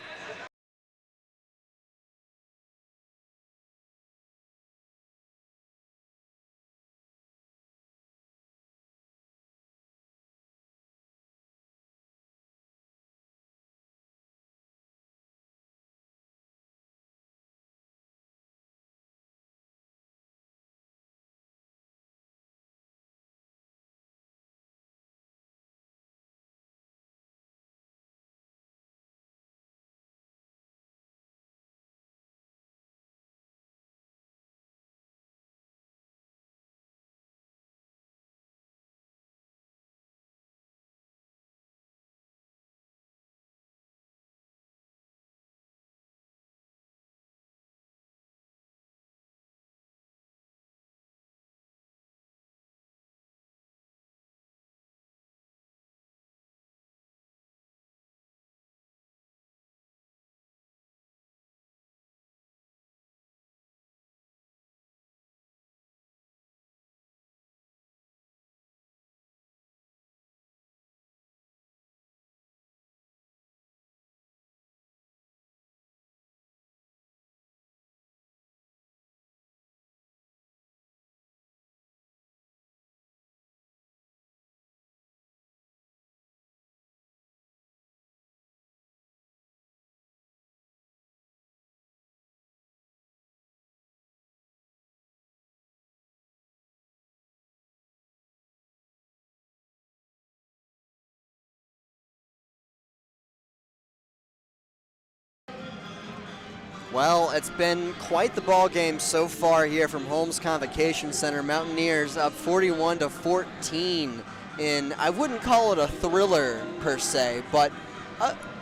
Well, it's been quite the ball game so far here from Holmes Convocation Center. Mountaineers up 41-14 in, I wouldn't call it a thriller per se, but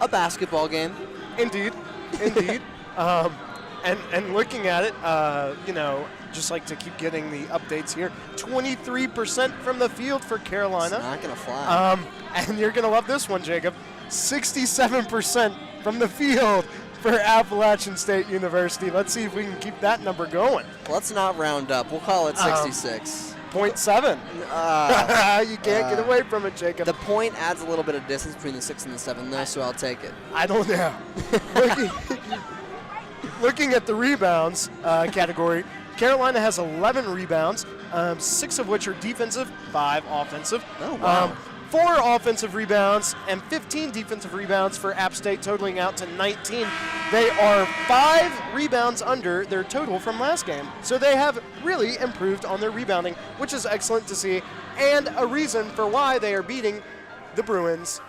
a basketball game. Indeed, indeed. And looking at it, just like to keep getting the updates here. 23% from the field for Carolina. It's not going to fly. And you're going to love this one, Jacob. 67% from the field for Appalachian State University. Let's see if we can keep that number going. Let's not round up. We'll call it 66. 0.7. You can't get away from it, Jacob. The point adds a little bit of distance between the 6 and the 7 there, so I'll take it. I don't know. Looking at the rebounds category, Carolina has 11 rebounds, 6 of which are defensive, 5 offensive. Oh, wow. 4 offensive rebounds and 15 defensive rebounds for App State, totaling out to 19. They are 5 rebounds under their total from last game. So they have really improved on their rebounding, which is excellent to see, and a reason for why they are beating the Bruins.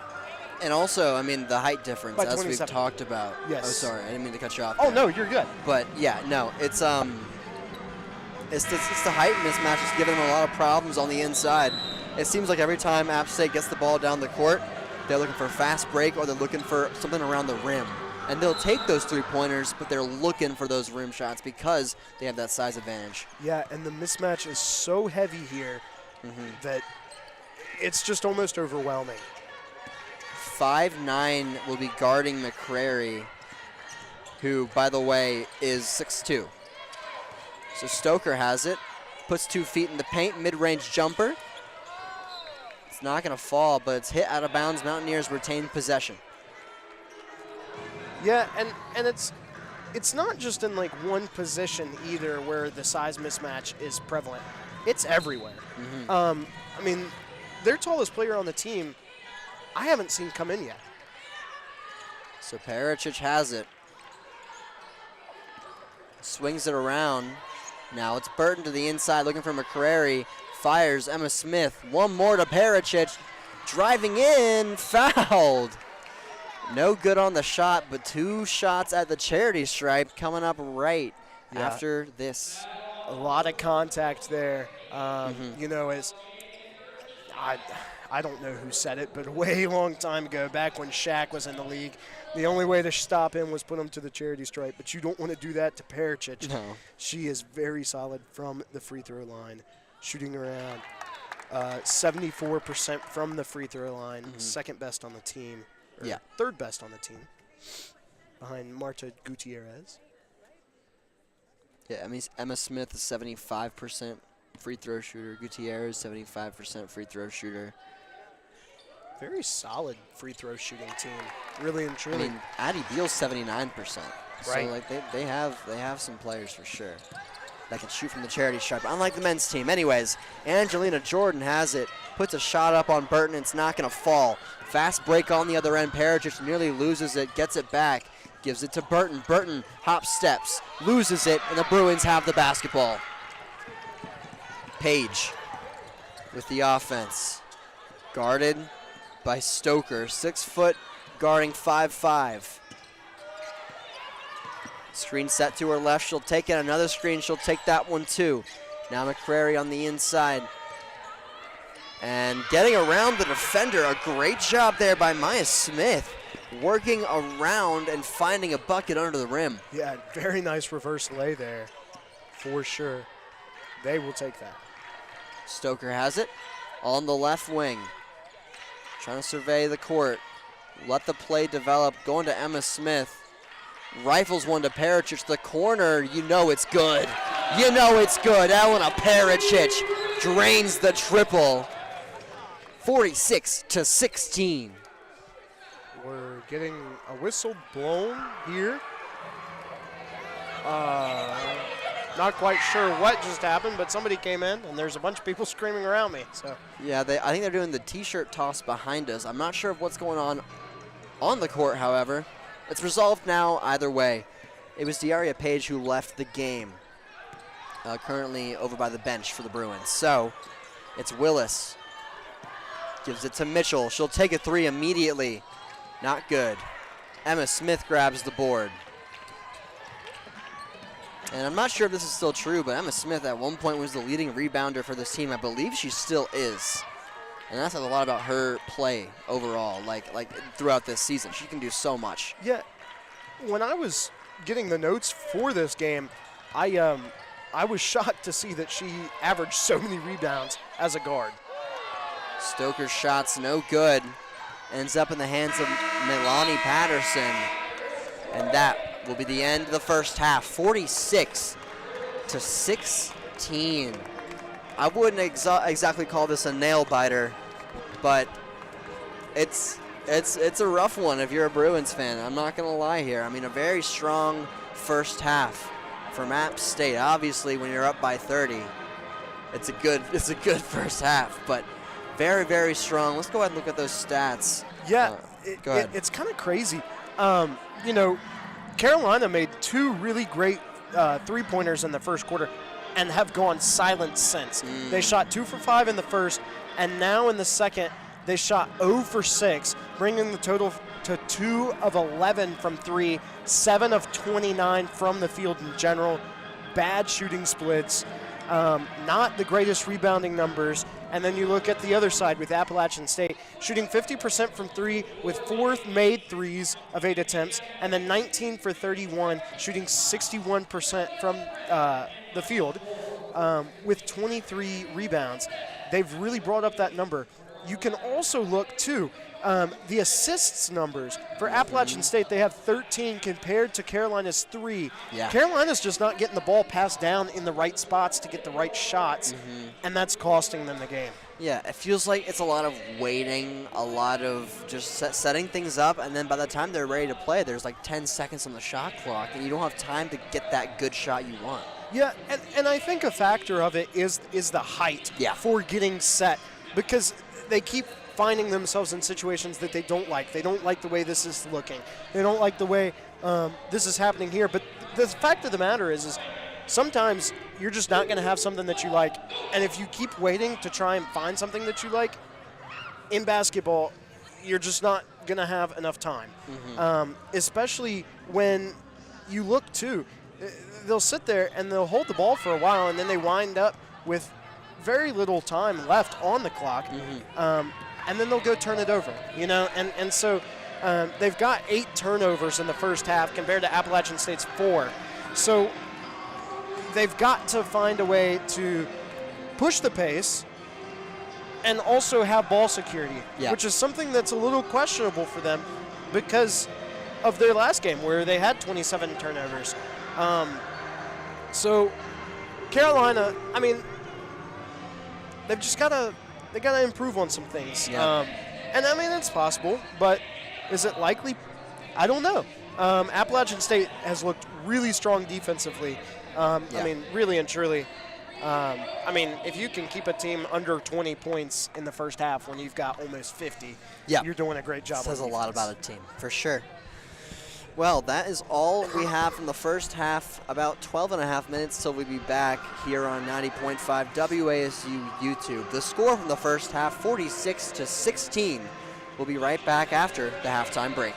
And also, I mean, the height difference, as 27. we've talked about. Yes. Oh, sorry, I didn't mean to cut you off. Oh, there. no, you're good. But, yeah, no, it's the height mismatch is giving them a lot of problems on the inside. It seems like every time App State gets the ball down the court, they're looking for a fast break or they're looking for something around the rim. And they'll take those three-pointers, but they're looking for those rim shots because they have that size advantage. Yeah, and the mismatch is so heavy here that it's just almost overwhelming. 5'9" will be guarding McCrary, who, by the way, is 6'2". So Stoker has it, puts 2 feet in the paint, mid-range jumper. It's not going to fall, but it's hit out of bounds. Mountaineers retain possession. Yeah, and it's not just in like one position either where the size mismatch is prevalent. It's everywhere. I mean, their tallest player on the team, I haven't seen come in yet. So Pericic has it. Swings it around. Now it's Burton to the inside looking for McCrary. Fires Emma Smith. One more to Pericic. Driving in. Fouled. No good on the shot, but 2 shots at the charity stripe coming up right after this. A lot of contact there. You know, as I don't know who said it, but a way long time ago, back when Shaq was in the league, the only way to stop him was put him to the charity stripe. But you don't want to do that to Pericic. No. She is very solid from the free throw line, shooting around 74% from the free throw line, second best on the team. Third best on the team, behind Marta Gutierrez. Yeah, I mean, Emma Smith is 75% free throw shooter. Gutierrez, 75% free throw shooter. Very solid free throw shooting team, really and I truly. mean, Addie Beal's 79%. So Right. like they have some players for sure that can shoot from the charity stripe. Unlike the men's team. Anyways, Angelina Jordan has it, puts a shot up on Burton. It's not going to fall. Fast break on the other end. Pericic nearly loses it, gets it back, gives it to Burton. Burton hop steps, loses it, and the Bruins have the basketball. Page with the offense, guarded by Stoker. 6 foot, guarding 5'5". Screen set to her left. She'll take it. Another screen. She'll take that one too. Now McCrary on the inside. And getting around the defender. A great job there by Maya Smith. Working around and finding a bucket under the rim. Yeah, very nice reverse lay there, for sure. They will take that. Stoker has it on the left wing. Trying to survey the court. Let the play develop. Going to Emma Smith. Rifles one to Pericic. The corner, you know it's good. You know it's good. Elena Pericic drains the triple. 46-16. We're getting a whistle blown here. Not quite sure what just happened, but somebody came in, and there's a bunch of people screaming around me. So Yeah, I think they're doing the T-shirt toss behind us. I'm not sure of what's going on the court, however. It's resolved now either way. It was Diaria Page who left the game, currently over by the bench for the Bruins. So it's Willis. Gives it to Mitchell. She'll take a 3 immediately. Not good. Emma Smith grabs the board. And I'm not sure if this is still true, but Emma Smith at one point was the leading rebounder for this team. I believe she still is. And that says a lot about her play overall, like throughout this season. She can do so much. yeah, when I was getting the notes for this game, I was shocked to see that she averaged so many rebounds as a guard. Stoker's shot's no good. Ends up in the hands of Milani Patterson. And that will be the end of the first half. 46-16. I wouldn't exactly call this a nail biter, but it's a rough one if you're a Bruins fan. I'm not gonna lie here. I mean, a very strong first half from App State. Obviously, when you're up by 30, it's a good first half, but very, very strong. Let's go ahead and look at those stats. Yeah, go ahead. It's kind of crazy. You know, Carolina made 2 really great three-pointers in the first quarter and have gone silent since. They shot 2 for 5 in the first, and now in the second, they shot 0 for 6, bringing the total to 2 of 11 from 3, 7 of 29 from the field in general. Bad shooting splits, not the greatest rebounding numbers. And then you look at the other side with Appalachian State, shooting 50% from 3 with 4 made threes of 8 attempts, and then 19 for 31, shooting 61% from the field with 23 rebounds. They've really brought up that number. you can also look, too, the assists numbers. For Appalachian State, they have 13 compared to Carolina's 3. Yeah. Carolina's just not getting the ball passed down in the right spots to get the right shots, and that's costing them the game. Yeah, it feels like it's a lot of waiting, a lot of just setting things up, and then by the time they're ready to play, there's like 10 seconds on the shot clock, and you don't have time to get that good shot you want. Yeah, and I think a factor of it is the height for getting set, because they keep finding themselves in situations that they don't like. They don't like the way this is looking. They don't like the way this is happening here. But the fact of the matter is sometimes you're just not going to have something that you like. And if you keep waiting to try and find something that you like, in basketball, you're just not going to have enough time. Especially when you look, too. They'll sit there and they'll hold the ball for a while, and then they wind up with very little time left on the clock. And then they'll go turn it over, And so they've got 8 turnovers in the first half compared to Appalachian State's 4. So they've got to find a way to push the pace and also have ball security, which is something that's a little questionable for them because of their last game where they had 27 turnovers. So Carolina, I mean, they've just got to improve on some things. And I mean, it's possible, but is it likely? I don't know. Appalachian State has looked really strong defensively. I mean, really and truly. I mean, if you can keep a team under 20 points in the first half when you've got almost 50, you're doing a great job. Says a lot about a team, for sure. Well, that is all we have from the first half. About 12 and a half minutes till we be back here on 90.5 WASU YouTube. The score from the first half, 46-16. We'll be right back after the halftime break.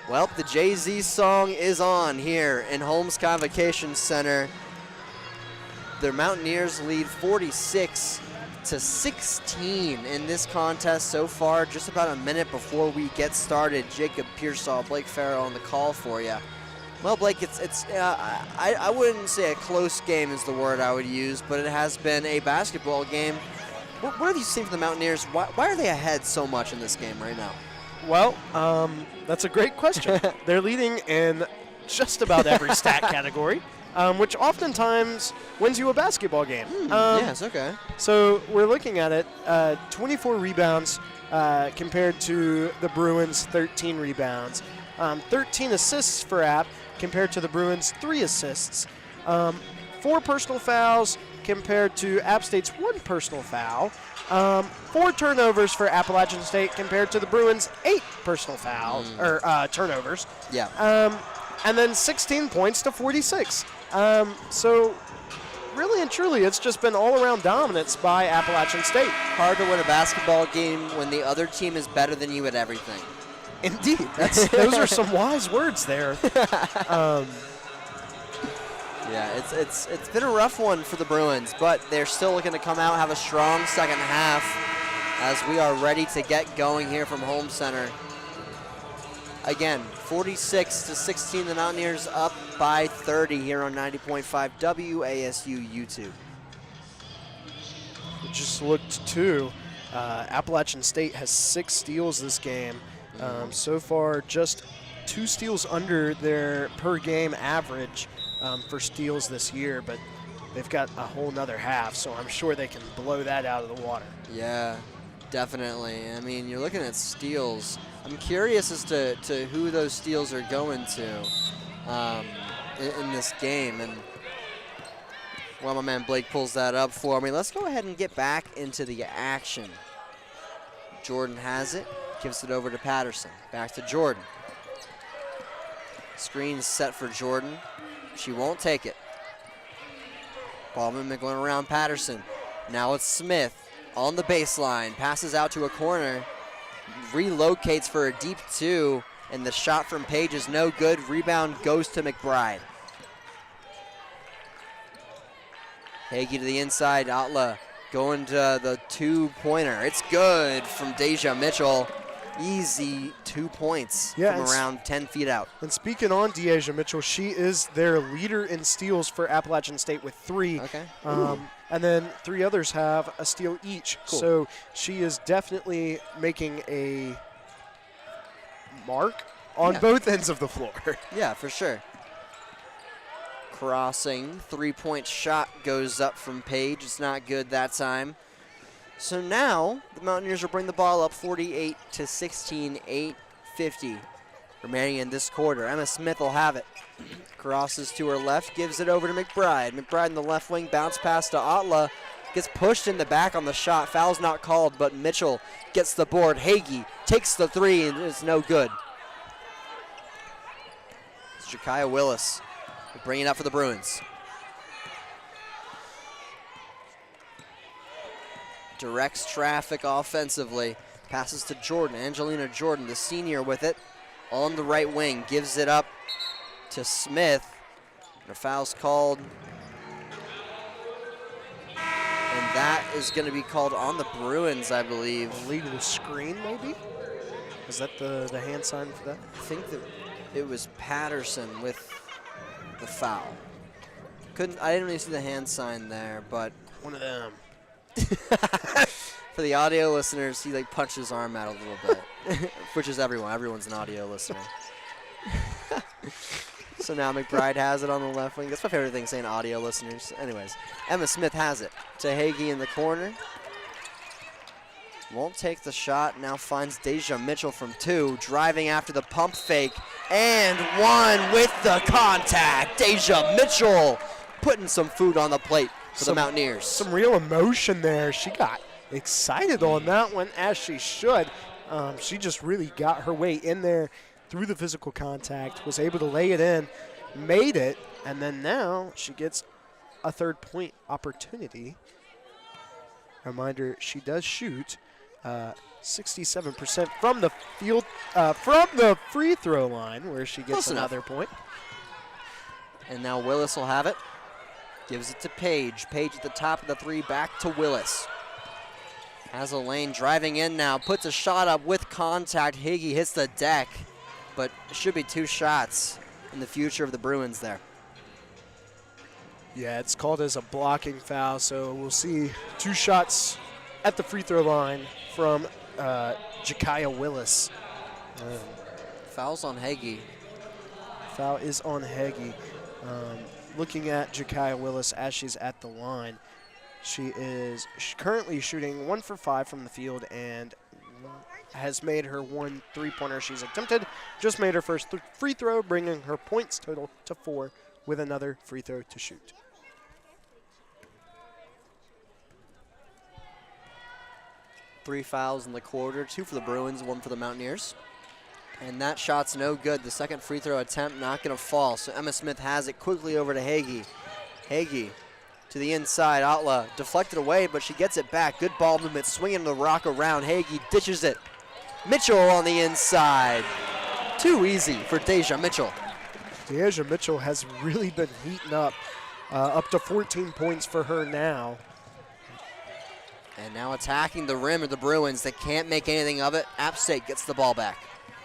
Well, the Jay-Z song is on here in Holmes Convocation Center. The Mountaineers lead 46-16 in this contest so far. Just about a minute before we get started, Jacob Pearsall, Blake Farrell on the call for you. Well, Blake, I wouldn't say a close game is the word I would use, but it has been a basketball game. What have you seen from the Mountaineers? Why are they ahead so much in this game right now? Well, that's a great question. They're leading in just about every stat category, which oftentimes wins you a basketball game. Yes, okay. So we're looking at it, 24 rebounds compared to the Bruins' 13 rebounds. 13 assists for App compared to the Bruins' 3 assists. 4 personal fouls compared to App State's 1 personal foul. 4 turnovers for Appalachian State compared to the Bruins' 8 personal fouls or turnovers. Yeah. And then 16 points to 46. So really and truly, it's just been all-around dominance by Appalachian State. Hard to win a basketball game when the other team is better than you at everything. Indeed. Those are some wise words there. Yeah, it's been a rough one for the Bruins, but they're still looking to come out, have a strong second half as we are ready to get going here from Home Center. Again, 46-16, the Mountaineers up by 30 here on 90.5 WASU YouTube. We just looked too. Appalachian State has 6 steals this game. So far, just 2 steals under their per-game average for steals this year, but they've got a whole nother half, so I'm sure they can blow that out of the water. Yeah, definitely. I mean, you're looking at steals. I'm curious as to who those steals are going to in this game. And while my man Blake pulls that up for me, let's go ahead and get back into the action. Jordan has it, gives it over to Patterson. Back to Jordan. Screen set for Jordan. She won't take it. Ball movement going around Patterson. Now it's Smith on the baseline. Passes out to a corner. Relocates for a deep 2. And the shot from Page is no good. Rebound goes to McBride. Hagee to the inside. Atla going to the 2-pointer. It's good from Deja Mitchell. Easy 2 points from around 10 feet out. And speaking on Deja Mitchell, she is their leader in steals for Appalachian State with 3. Okay. And then 3 others have a steal each. Cool. So she is definitely making a mark on both ends of the floor. Yeah, for sure. Crossing, 3-point shot goes up from Page. It's not good that time. So now the Mountaineers will bring the ball up 48-16, 8:50 remaining in this quarter. Emma Smith will have it. Crosses to her left, gives it over to McBride. McBride in the left wing, bounce pass to Atla. Gets pushed in the back on the shot. Foul's not called, but Mitchell gets the board. Hagee takes the 3 and it's no good. It's Jakaya Willis bringing it up for the Bruins. Directs traffic offensively. Passes to Jordan. Angelina Jordan, the senior, with it on the right wing. Gives it up to Smith. And a foul's called. And that is going to be called on the Bruins, I believe. Illegal screen, maybe? Is that the hand sign for that? I think that it was Patterson with the foul. I didn't really see the hand sign there, but one of them. For the audio listeners, he punched his arm out a little bit, which is everyone. Everyone's an audio listener. So now McBride has it on the left wing. That's my favorite thing, saying audio listeners. Anyways, Emma Smith has it to Hagee in the corner. Won't take the shot. Now finds Deja Mitchell from 2, driving after the pump fake, and 1 with the contact. Deja Mitchell putting some food on the plate for the Mountaineers. Some real emotion there. She got excited on that one, as she should. She just really got her way in there through the physical contact, was able to lay it in, made it, and then now she gets a 3rd point opportunity. Reminder, she does shoot 67% from the field, from the free throw line, where she gets Close enough. another point. And now Willis will have it. Gives it to Page. Page at the top of the three, back to Willis. Has a lane driving in now, puts a shot up with contact. Higgy hits the deck, but it should be 2 shots in the future of the Bruins there. Yeah, it's called as a blocking foul, so we'll see 2 shots at the free throw line from Jakaya Willis. Foul's on Hagee. Foul is on Hagee. Looking at Jakaya Willis as she's at the line, she is currently shooting 1 for 5 from the field and has made her 1 3-pointer she's attempted. Just made her first free throw, bringing her points total to 4 with another free throw to shoot. Three fouls in the quarter, 2 for the Bruins, 1 for the Mountaineers. And that shot's no good. The second free throw attempt not going to fall. So Emma Smith has it quickly over to Hagee. Hagee to the inside. Atla deflected away, but she gets it back. Good ball movement, swinging the rock around. Hagee dishes it. Mitchell on the inside. Too easy for Deja Mitchell. Deja Mitchell has really been heating up to 14 points for her now. And now attacking the rim of the Bruins. They can't make anything of it. App State gets the ball back.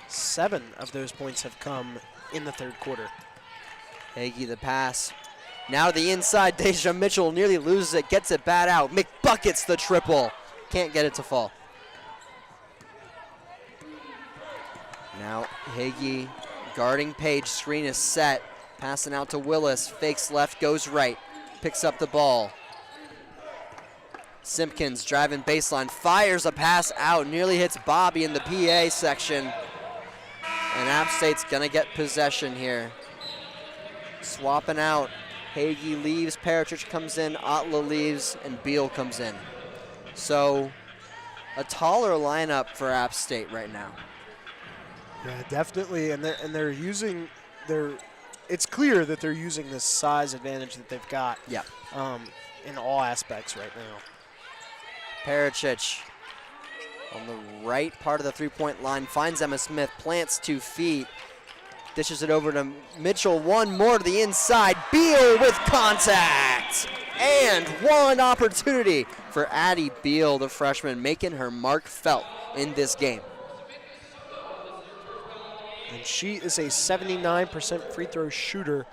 7 of those points have come in the third quarter. Hagee the pass. Now to the inside, Deja Mitchell nearly loses it, gets it bad out. McBuckets the triple. Can't get it to fall. Now Hagee guarding Page, screen is set. Passing out to Willis, fakes left, goes right. Picks up the ball. Simpkins driving baseline, fires a pass out, nearly hits Bobby in the PA section. And App State's gonna get possession here. Swapping out. Hagee leaves, Parachich comes in, Atla leaves, and Beal comes in. So a taller lineup for App State right now. Yeah, definitely, and they're using it's clear that they're using this size advantage that they've got. Yeah. In all aspects right now. Parachich on the right part of the three-point line, finds Emma Smith, plants 2 feet, dishes it over to Mitchell, 1 more to the inside. Beal with contact! And 1 opportunity for Addie Beal, the freshman, making her mark felt in this game. And she is a 79% free throw shooter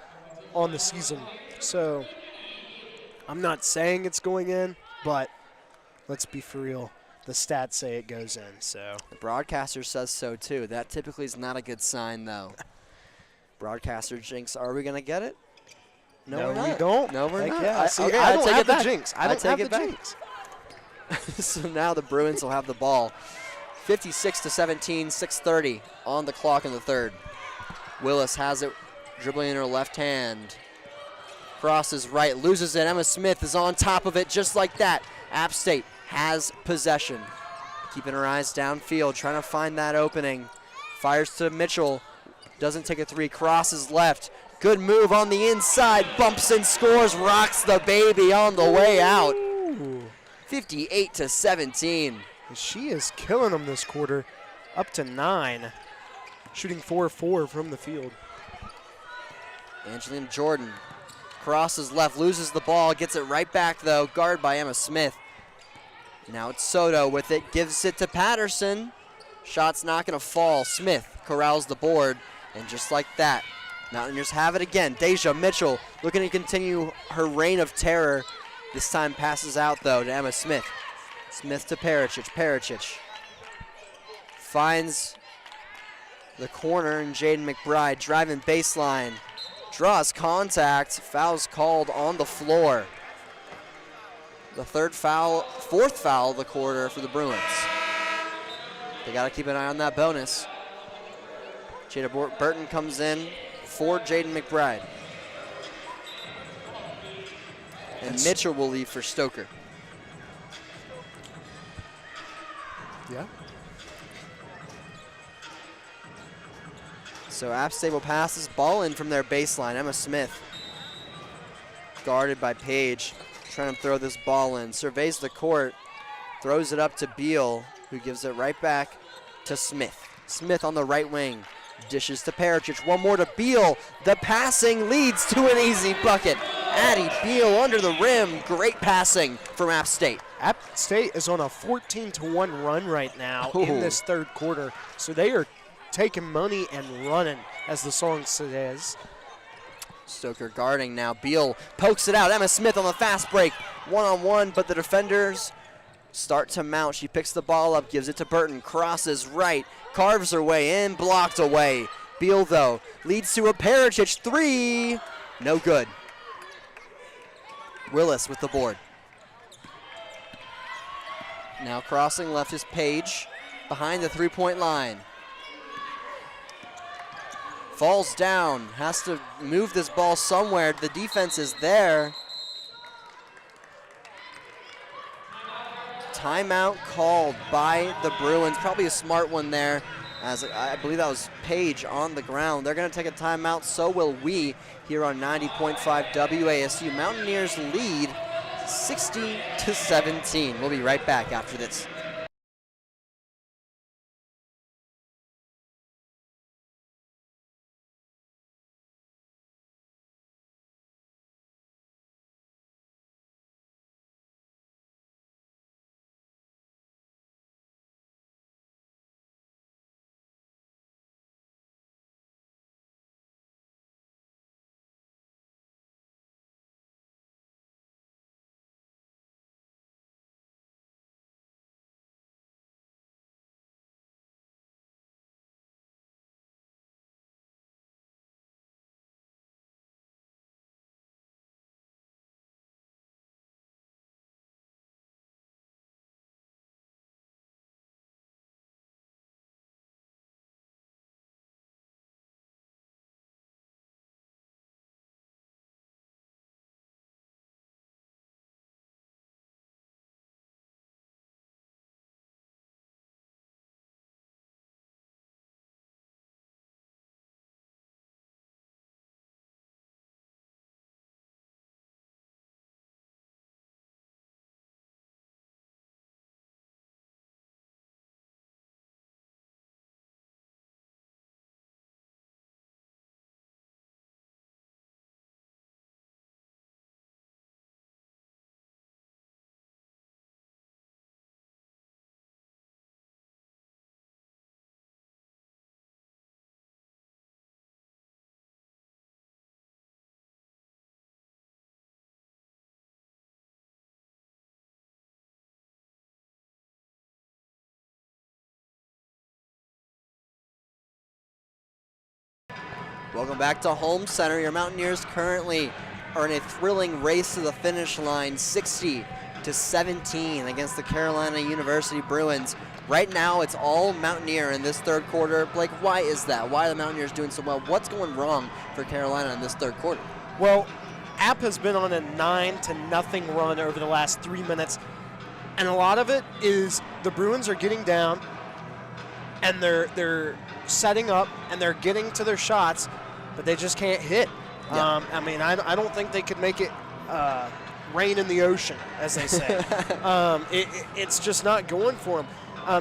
on the season. So I'm not saying it's going in, but let's be for real. The stats say it goes in, so. The broadcaster says so too. That typically is not a good sign though. Broadcaster jinx, are we gonna get it? No, we're not. we don't. No, we're Heck not. yeah. See, Okay, I I'll don't take have it the back. jinx. I I'll don't take have it the back. jinx. So now the Bruins will have the ball. 56-17, 6:30 on the clock in the third. Willis has it, dribbling in her left hand. Crosses right, loses it. Emma Smith is on top of it just like that. App State has possession. Keeping her eyes downfield, trying to find that opening. Fires to Mitchell, doesn't take a 3, crosses left. Good move on the inside, bumps and scores, rocks the baby on the way out. 58-17. She is killing them this quarter, up to 9, shooting 4-4 from the field. Angelina Jordan crosses left, loses the ball, gets it right back though, guard by Emma Smith. Now it's Soto with it, gives it to Patterson. Shot's not gonna fall. Smith corrals the board, and just like that, Mountaineers have it again. Deja Mitchell looking to continue her reign of terror. This time passes out though to Emma Smith. Smith to Parachich. Parachich finds the corner, and Jaden McBride driving baseline. Draws contact, foul's called on the floor. The fourth foul of the quarter for the Bruins. They got to keep an eye on that bonus. Jada Burton comes in for Jaden McBride. And Mitchell will leave for Stoker. Yeah. So App State will pass this ball in from their baseline. Emma Smith, guarded by Page, trying to throw this ball in. Surveys the court, throws it up to Beal, who gives it right back to Smith. Smith on the right wing. Dishes to Pericic. One more to Beal. The passing leads to an easy bucket. Addie Beal under the rim. Great passing from App State. App State is on a 14-1 run right now in this third quarter. So they are taking money and running, as the song says. Stoker guarding now. Beal pokes it out. Emma Smith on the fast break. One-on-one, but the defenders start to mount. She picks the ball up, gives it to Burton. Crosses right, carves her way in, blocked away. Beal, though, leads to a Pericic three. No good. Willis with the board. Now crossing left is Page behind the three-point line. Falls down, has to move this ball somewhere. The defense is there. Timeout called by the Bruins. Probably a smart one there, as I believe that was Page on the ground. They're going to take a timeout, so will we here on 90.5 WASU. Mountaineers lead 60-17. We'll be right back after this. Welcome back to Home Center. Your Mountaineers currently are in a thrilling race to the finish line, 60-17 against the Carolina University Bruins. Right now, it's all Mountaineer in this third quarter. Blake, why is that? Why are the Mountaineers doing so well? What's going wrong for Carolina in this third quarter? Well, App has been on a 9-0 run over the last 3 minutes, and a lot of it is the Bruins are getting down, and they're setting up, and they're getting to their shots, but they just can't hit. Yeah. I mean, I don't think they could make it rain in the ocean, as they say. It's just not going for them.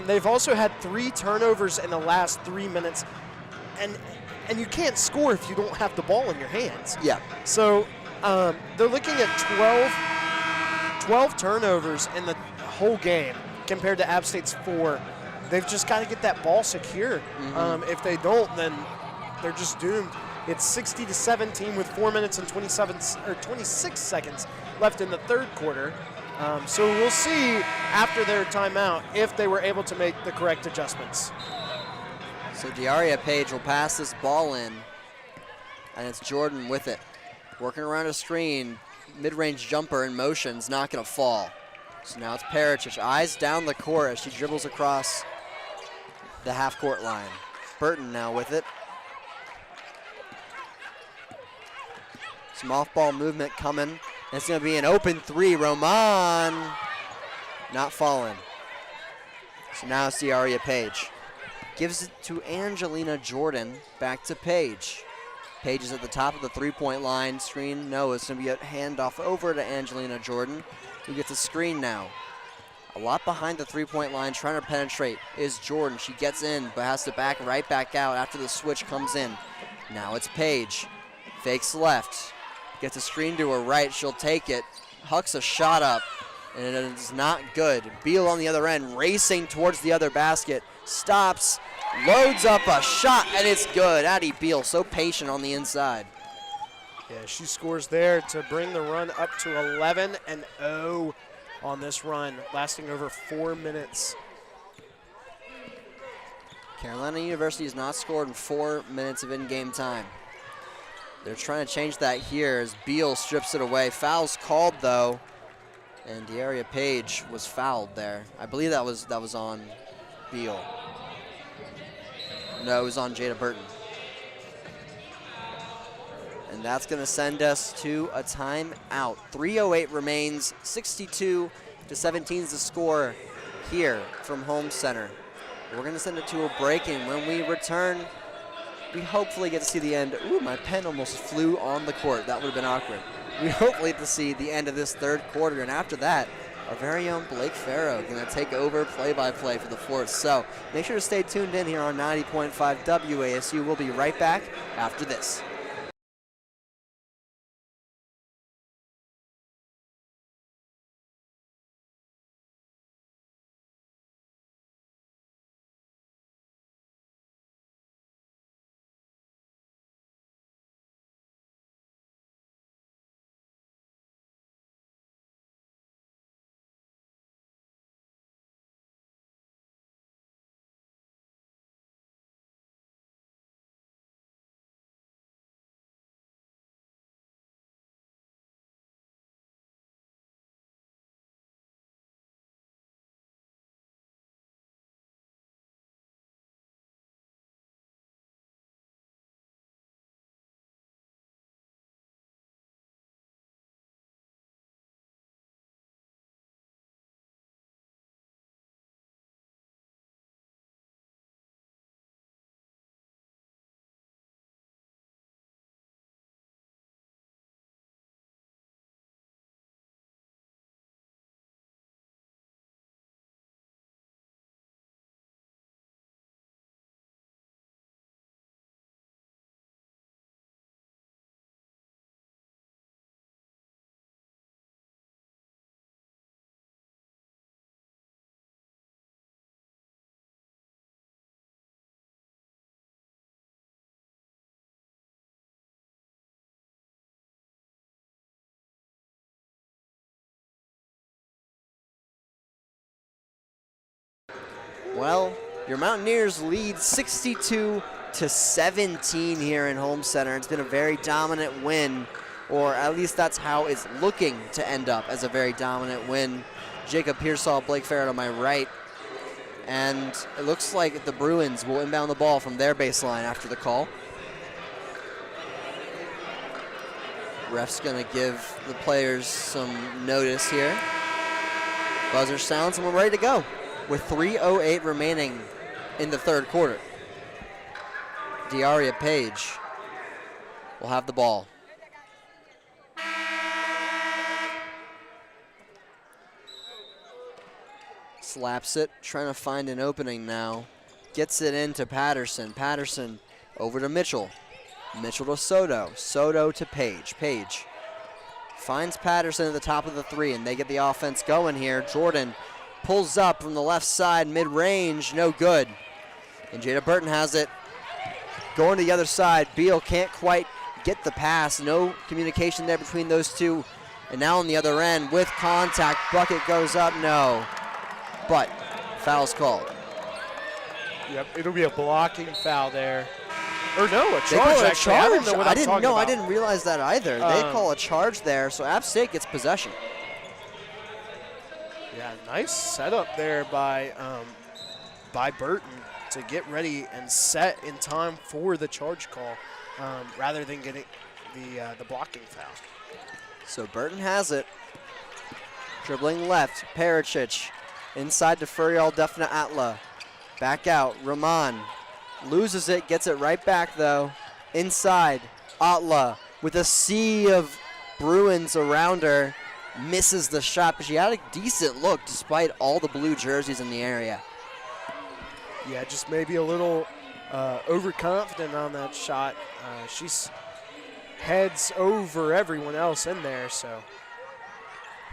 They've also had 3 turnovers in the last 3 minutes, and you can't score if you don't have the ball in your hands. Yeah. So they're looking at 12 turnovers in the whole game compared to App State's 4. They've just got to get that ball secure. If they don't, then they're just doomed. It's 60-17 with 4 minutes and 26 seconds left in the third quarter. So we'll see after their timeout if they were able to make the correct adjustments. So Diaria Page will pass this ball in, and it's Jordan with it. Working around a screen, mid-range jumper in motion's not going to fall. So now it's Pericic, eyes down the court as she dribbles across the half-court line. Burton now with it. Some off-ball movement coming. And it's going to be an open three. Roman not falling. So now it's Diaria Page. Gives it to Angelina Jordan. Back to Page. Page is at the top of the three-point line. Screen, no, it's going to be a handoff over to Angelina Jordan, who gets a screen now. A lot behind the three-point line, trying to penetrate is Jordan. She gets in, but has to back right back out after the switch comes in. Now it's Paige. Fakes left. Gets a screen to her right. She'll take it. Hucks a shot up, and it is not good. Beal on the other end, racing towards the other basket. Stops, loads up a shot, and it's good. Addie Beal, so patient on the inside. Yeah, she scores there to bring the run up to 11-0 on this run, lasting over 4 minutes. Carolina University has not scored in 4 minutes of in-game time. They're trying to change that here as Beal strips it away. Foul's called though, and De'Aria Page was fouled there. I believe that was on Beal. No, it was on Jada Burton. And that's going to send us to a timeout. 3:08 remains, 62-17 is the score here from Home Center. We're going to send it to a break, and when we return, we hopefully get to see the end. Ooh, my pen almost flew on the court. That would have been awkward. We hopefully get to see the end of this third quarter, and after that, our very own Blake Farrow going to take over play-by-play for the Force. So make sure to stay tuned in here on 90.5 WASU. We'll be right back after this. Well, your Mountaineers lead 62-17 here in Home Center. It's been a very dominant win, or at least that's how it's looking to end up, as a very dominant win. Jacob Pearsall, Blake Farrett on my right. And it looks like the Bruins will inbound the ball from their baseline after the call. Ref's gonna give the players some notice here. Buzzer sounds and we're ready to go with 3:08 remaining in the third quarter. De'Aria Page will have the ball. Slaps it, trying to find an opening now. Gets it into Patterson. Patterson over to Mitchell. Mitchell to Soto. Soto to Page. Page finds Patterson at the top of the three, and they get the offense going here. Jordan pulls up from the left side, mid-range, no good. And Jada Burton has it. Going to the other side, Beal can't quite get the pass. No communication there between those two. And now on the other end, with contact, bucket goes up, no. But foul's called. Yep, it'll be a blocking foul there. Or no, a They call charge, it a actually. I charge. don't know what I'm talking about. I didn't realize that either. They call a charge there, so App State gets possession. Yeah, nice setup there by Burton to get ready and set in time for the charge call, rather than getting the blocking foul. So Burton has it. Dribbling left, Pericic. Inside to Furial Defna Atla. Back out, Rahman. Loses it, gets it right back though. Inside, Atla with a sea of Bruins around her. misses the shot, but she had a decent look despite all the blue jerseys in the area. Yeah, just maybe a little overconfident on that shot. She's heads over everyone else in there, so.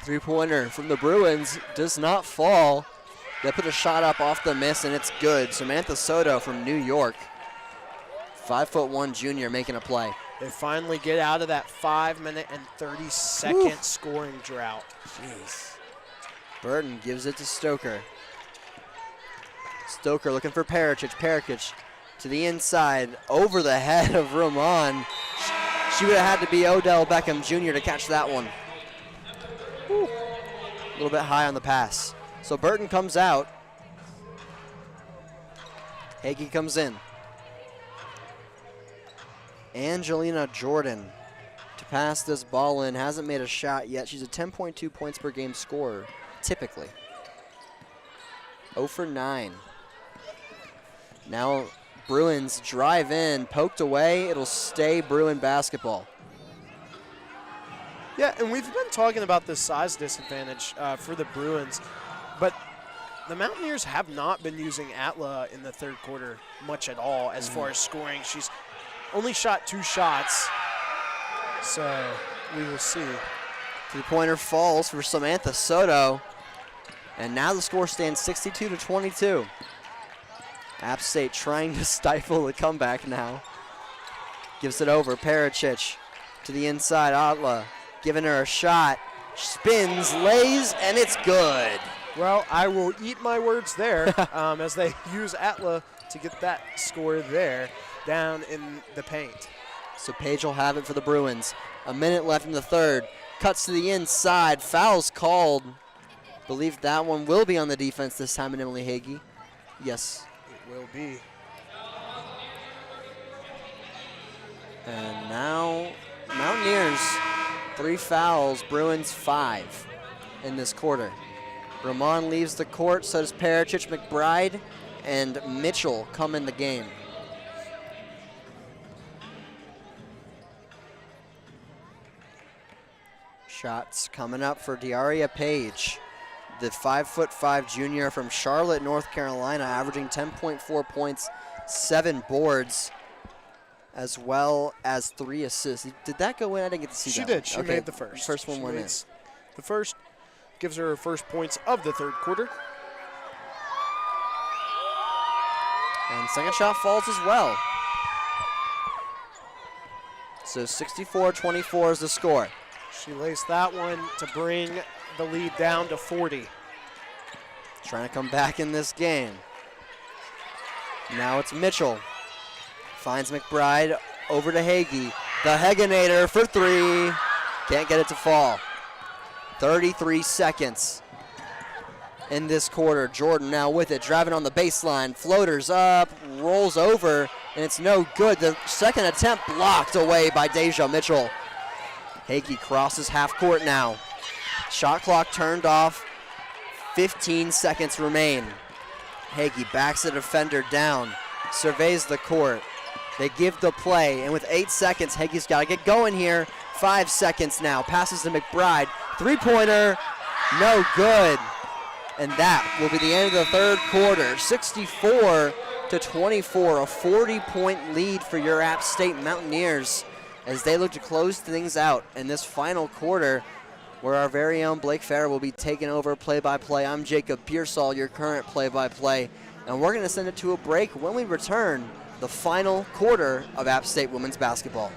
Three-pointer from the Bruins does not fall. They put a shot up off the miss, and it's good. Samantha Soto from New York, 5'1" junior, making a play. They finally get out of that 5-minute and 30-second scoring drought. Jeez. Burton gives it to Stoker. Stoker looking for Pericic. Pericic to the inside, over the head of Roman. She would have had to be Odell Beckham Jr. to catch that one. Woo. A little bit high on the pass. So Burton comes out. Hagee comes in. Angelina Jordan to pass this ball in. Hasn't made a shot yet. She's a 10.2 points per game scorer, typically. 0 for 9. Now Bruins drive in, poked away. It'll stay Bruin basketball. Yeah, and we've been talking about this size disadvantage for the Bruins, but the Mountaineers have not been using Atla in the third quarter much at all as far as scoring. She's only shot 2 shots, so we will see. Three-pointer falls for Samantha Soto, and now the score stands 62-22. App State trying to stifle the comeback now. Gives it over, Pericic to the inside, Atla giving her a shot. Spins, lays, and it's good. Well, I will eat my words there as they use Atla to get that score there down in the paint. So Page will have it for the Bruins. A minute left in the third. Cuts to the inside. Foul's called. Believe that one will be on the defense this time in Emily Hagee. Yes. It will be. And now Mountaineers, 3 fouls. Bruins 5 in this quarter. Ramon leaves the court, so does Pericic, McBride, and Mitchell come in the game. Shots coming up for Diaria Page, the 5'5" junior from Charlotte, North Carolina, averaging 10.4 points, 7 boards, as well as 3 assists. Did that go in? I didn't get to see that. She did. One. She Okay. made the first. First one went in. The first gives her first points of the third quarter. And second shot falls as well. So 64-24 is the score. She laced that one to bring the lead down to 40. Trying to come back in this game. Now it's Mitchell. Finds McBride over to Hagee. The Hagenator for 3. Can't get it to fall. 33 seconds in this quarter. Jordan now with it, driving on the baseline. Floaters up, rolls over, and it's no good. The second attempt blocked away by Deja Mitchell. Hagee crosses half court now. Shot clock turned off. 15 seconds remain. Hagee backs the defender down, surveys the court. They give the play, and with 8 seconds, Hagee's got to get going here. 5 seconds now. Passes to McBride. Three-pointer, no good. And that will be the end of the third quarter. 64-24, a 40-point lead for your App State Mountaineers as they look to close things out in this final quarter, where our very own Blake Farrer will be taking over play-by-play. I'm Jacob Pearsall, your current play-by-play, and we're going to send it to a break. When we return, the final quarter of App State women's basketball.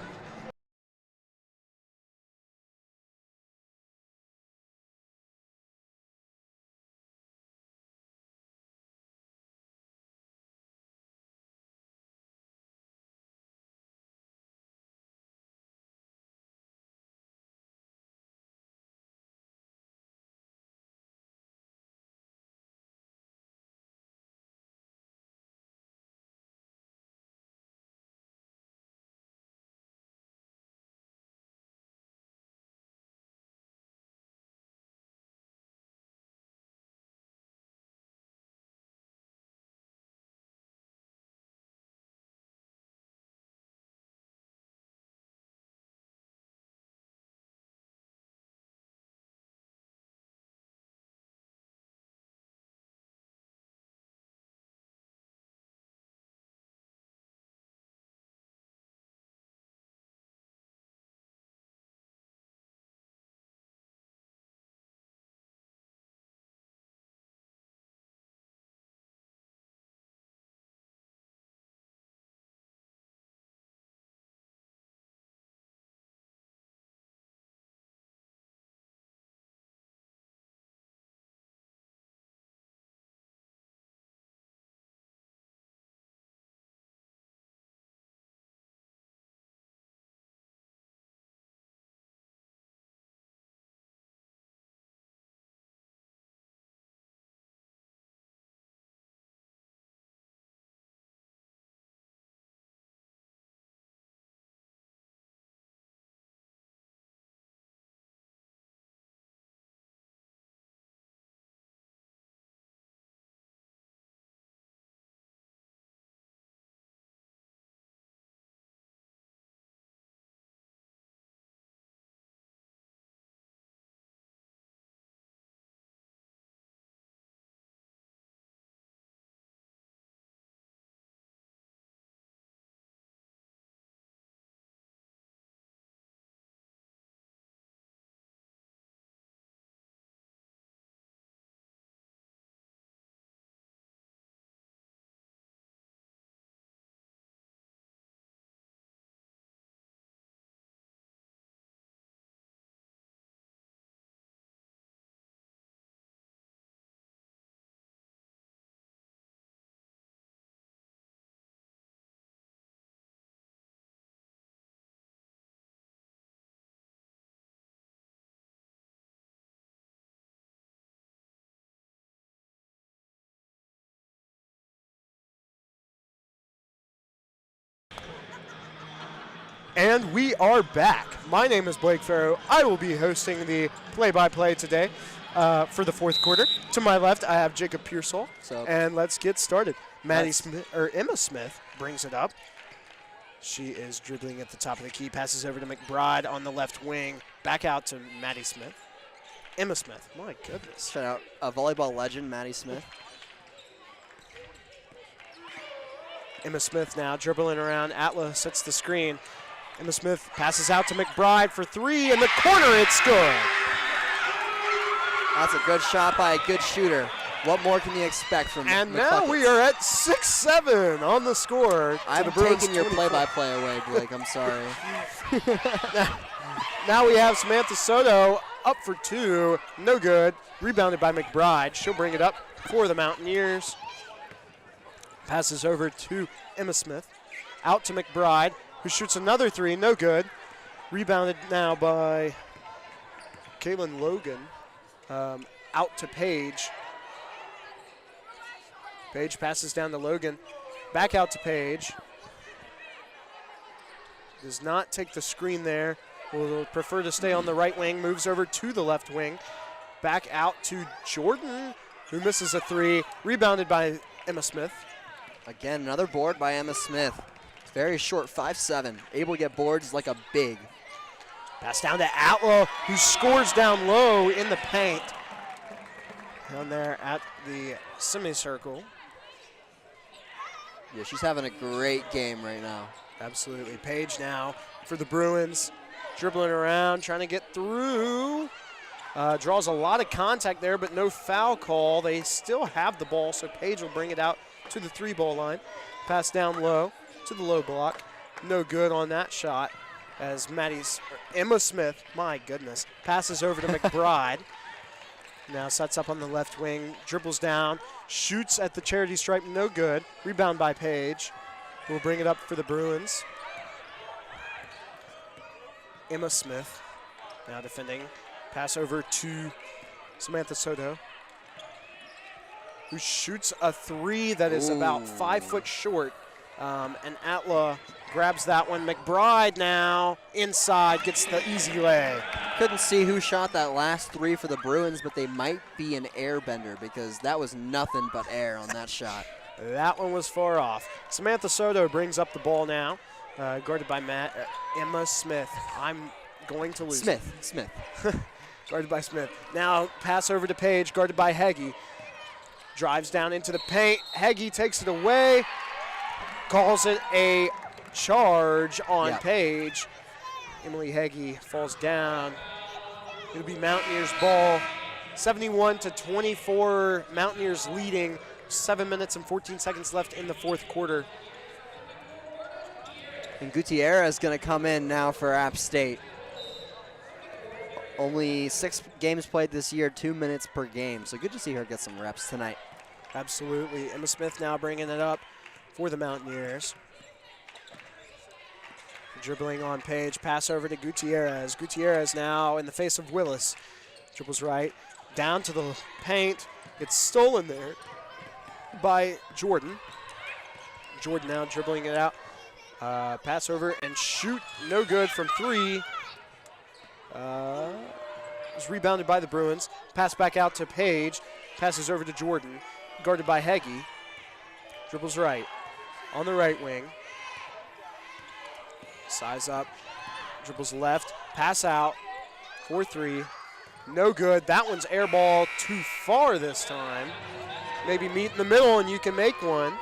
And we are back. My name is Blake Farrow. I will be hosting the play-by-play today for the fourth quarter. To my left, I have Jacob Pearsall. And let's get started. Emma Smith brings it up. She is dribbling at the top of the key, passes over to McBride on the left wing, back out to Maddie Smith. Emma Smith, my goodness. Shout out a volleyball legend, Maddie Smith. Emma Smith now dribbling around. Atla sets the screen. Emma Smith passes out to McBride for three. In the corner, it's good. That's a good shot by a good shooter. What more can you expect from And McBuckets? now we are at 6-7 on the score. I'm taking your play-by-play away, Blake. I'm sorry. Now we have Samantha Soto up for two. No good. Rebounded by McBride. She'll bring it up for the Mountaineers. Passes over to Emma Smith. Out to McBride, who shoots another three. No good. Rebounded now by Kaylin Logan. Out to Paige. Paige passes down to Logan. Back out to Paige. Does not take the screen there. Will prefer to stay on the right wing. Moves over to the left wing. Back out to Jordan, who misses a three. Rebounded by Emma Smith. Again, another board by Emma Smith. Very short, 5'7". Able to get boards like a big. Pass down to Atla, who scores down low in the paint. Down there at the semicircle. Yeah, she's having a great game right now. Absolutely. Paige now for the Bruins. Dribbling around, trying to get through. Draws a lot of contact there, but no foul call. They still have the ball, so Paige will bring it out to the three-ball line. Pass down low to the low block. No good on that shot as Emma Smith, my goodness, passes over to McBride. Now sets up on the left wing, dribbles down, shoots at the charity stripe, no good. Rebound by Paige. We'll bring it up for the Bruins. Emma Smith now defending. Pass over to Samantha Soto, who shoots a three that is about 5 foot short. And Atla grabs that one. McBride now inside, gets the easy lay. Couldn't see who shot that last three for the Bruins, but they might be an airbender because that was nothing but air on that shot. That one was far off. Samantha Soto brings up the ball now, guarded by Emma Smith. I'm going to lose. Smith. Guarded by Smith. Now pass over to Paige, guarded by Heggie. Drives down into the paint. Heggie takes it away. Calls it a charge on Paige. Emily Heggie falls down. It'll be Mountaineers ball. 71-24. Mountaineers leading. 7 minutes and 14 seconds left in the fourth quarter. And Gutierrez is going to come in now for App State. Only 6 games played this year, 2 minutes per game. So good to see her get some reps tonight. Absolutely. Emma Smith now bringing it up for the Mountaineers. Dribbling on Paige, pass over to Gutierrez. Gutierrez now in the face of Willis. Dribbles right, down to the paint. It's stolen there by Jordan. Jordan now dribbling it out. Pass over and shoot, no good from three. Was rebounded by the Bruins. Pass back out to Paige. Passes over to Jordan, guarded by Heggie. Dribbles right, on the right wing. Size up, dribbles left, pass out, 4-3. No good. That one's air ball too far this time. Maybe meet in the middle and you can make one.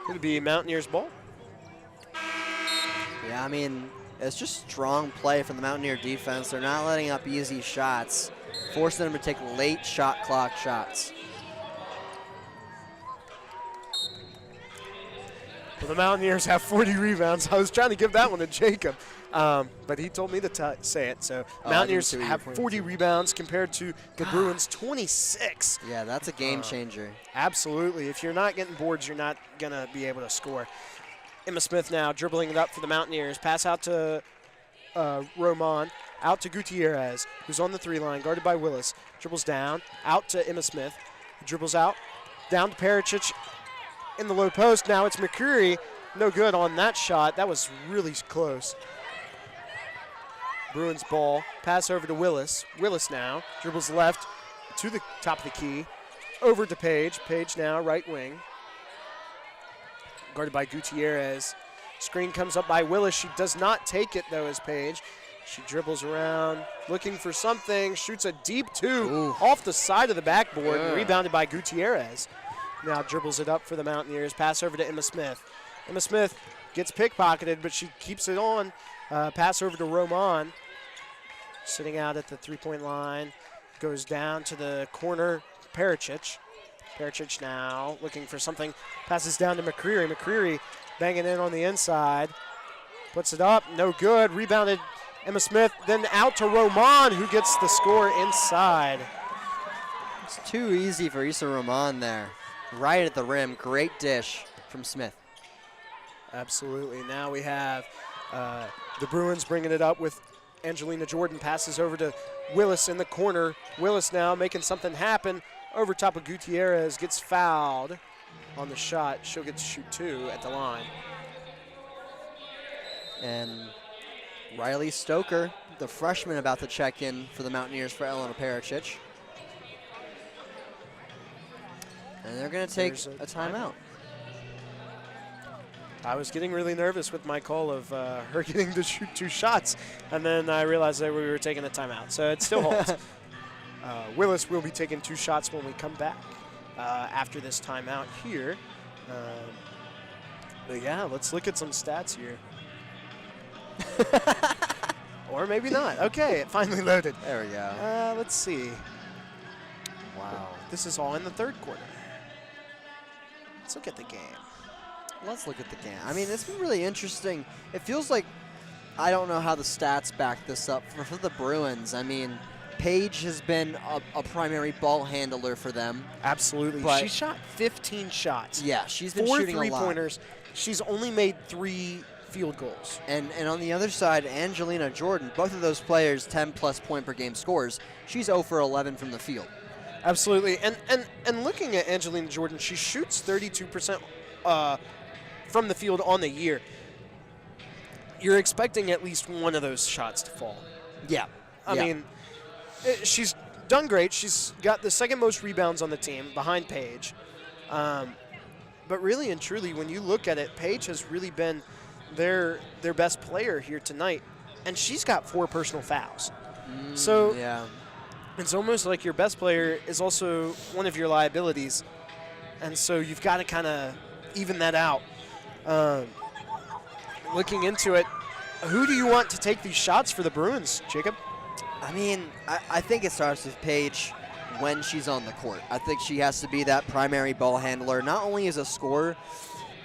It'll be Mountaineers ball. Yeah, I mean, it's just strong play from the Mountaineer defense. They're not letting up easy shots, forcing them to take late shot clock shots. Well, the Mountaineers have 40 rebounds. I was trying to give that one to Jacob, but he told me to say it. So Mountaineers have 40 rebounds compared to the Bruins 26. Yeah, that's a game changer. Absolutely. If you're not getting boards, you're not going to be able to score. Emma Smith now dribbling it up for the Mountaineers. Pass out to Roman, out to Gutierrez, who's on the three-line, guarded by Willis. Dribbles down, out to Emma Smith. Dribbles out, down to Pericic in the low post. Now it's McCreary No good on that shot. That was really close. Bruins ball. Pass over to Willis. Willis now dribbles left to the top of the key. Over to Page. Page now right wing. Guarded by Gutierrez. Screen comes up by Willis. She does not take it, though, as Page. She dribbles around, looking for something. Shoots a deep two off the side of the backboard. Yeah. Rebounded by Gutierrez. Now dribbles it up for the Mountaineers. Pass over to Emma Smith. Emma Smith gets pickpocketed, but she keeps it on. Pass over to Roman. Sitting out at the three-point line. Goes down to the corner. Pericic. Pericic now looking for something. Passes down to McCreary. McCreary banging in on the inside. Puts it up. No good. Rebounded Emma Smith. Then out to Roman, who gets the score inside. It's too easy for Issa Roman there. Right at the rim. Great dish from Smith. Absolutely. Now we have the Bruins bringing it up with Angelina Jordan. Passes over to Willis in the corner. Willis now making something happen. Over top of Gutierrez. Gets fouled on the shot. She'll get to shoot 2 at the line. And Riley Stoker, the freshman, about to check in for the Mountaineers for Elena Pericic. And they're going to take There's a timeout. I was getting really nervous with my call of her getting to shoot 2 shots, and then I realized that we were taking a timeout, so it still holds. Willis will be taking 2 shots when we come back after this timeout here. But yeah, let's look at some stats here. Or maybe not. Okay, it finally loaded. There we go. Let's see. Wow. This is all in the third quarter. Let's look at the game. Let's look at the game. I mean, it's been really interesting. It feels like, I don't know how the stats back this up for the Bruins. I mean, Paige has been a primary ball handler for them. Absolutely. But she shot 15 shots. Yeah, she's been 4 shooting a lot. three-pointers. She's only made 3 field goals. And on the other side, Angelina Jordan, both of those players 10-plus point per game scores. She's 0 for 11 from the field. Absolutely. And looking at Angelina Jordan, she shoots 32% from the field on the year. You're expecting at least one of those shots to fall. Yeah. I mean, she's done great. She's got the second most rebounds on the team behind Paige. But really and truly, when you look at it, Paige has really been their best player here tonight. And she's got 4 personal fouls. So yeah. it's almost like your best player is also one of your liabilities. And so you've got to kind of even that out. Looking into it, who do you want to take these shots for the Bruins, Jacob? I mean, I think it starts with Paige when she's on the court. I think she has to be that primary ball handler, not only as a scorer,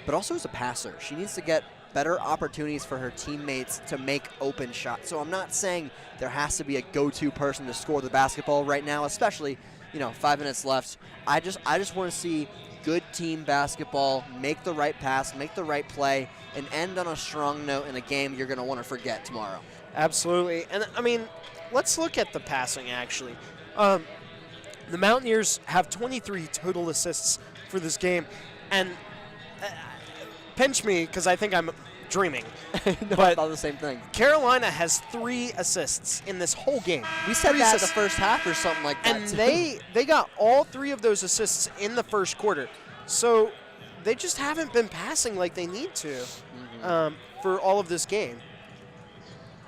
but also as a passer. She needs to get better opportunities for her teammates to make open shots. So I'm not saying there has to be a go-to person to score the basketball right now, especially, 5 minutes left. I just want to see good team basketball, make the right pass, make the right play, and end on a strong note in a game you're going to want to forget tomorrow. Absolutely. And, I mean, let's look at the passing, actually. The Mountaineers have 23 total assists for this game. And pinch me, because I think I'm dreaming. No, but I thought the same thing. Carolina has 3 assists in this whole game. We said 3 that in assists. the first half or something like that. And too. they got all 3 of those assists in the first quarter. So they just haven't been passing like they need to for all of this game.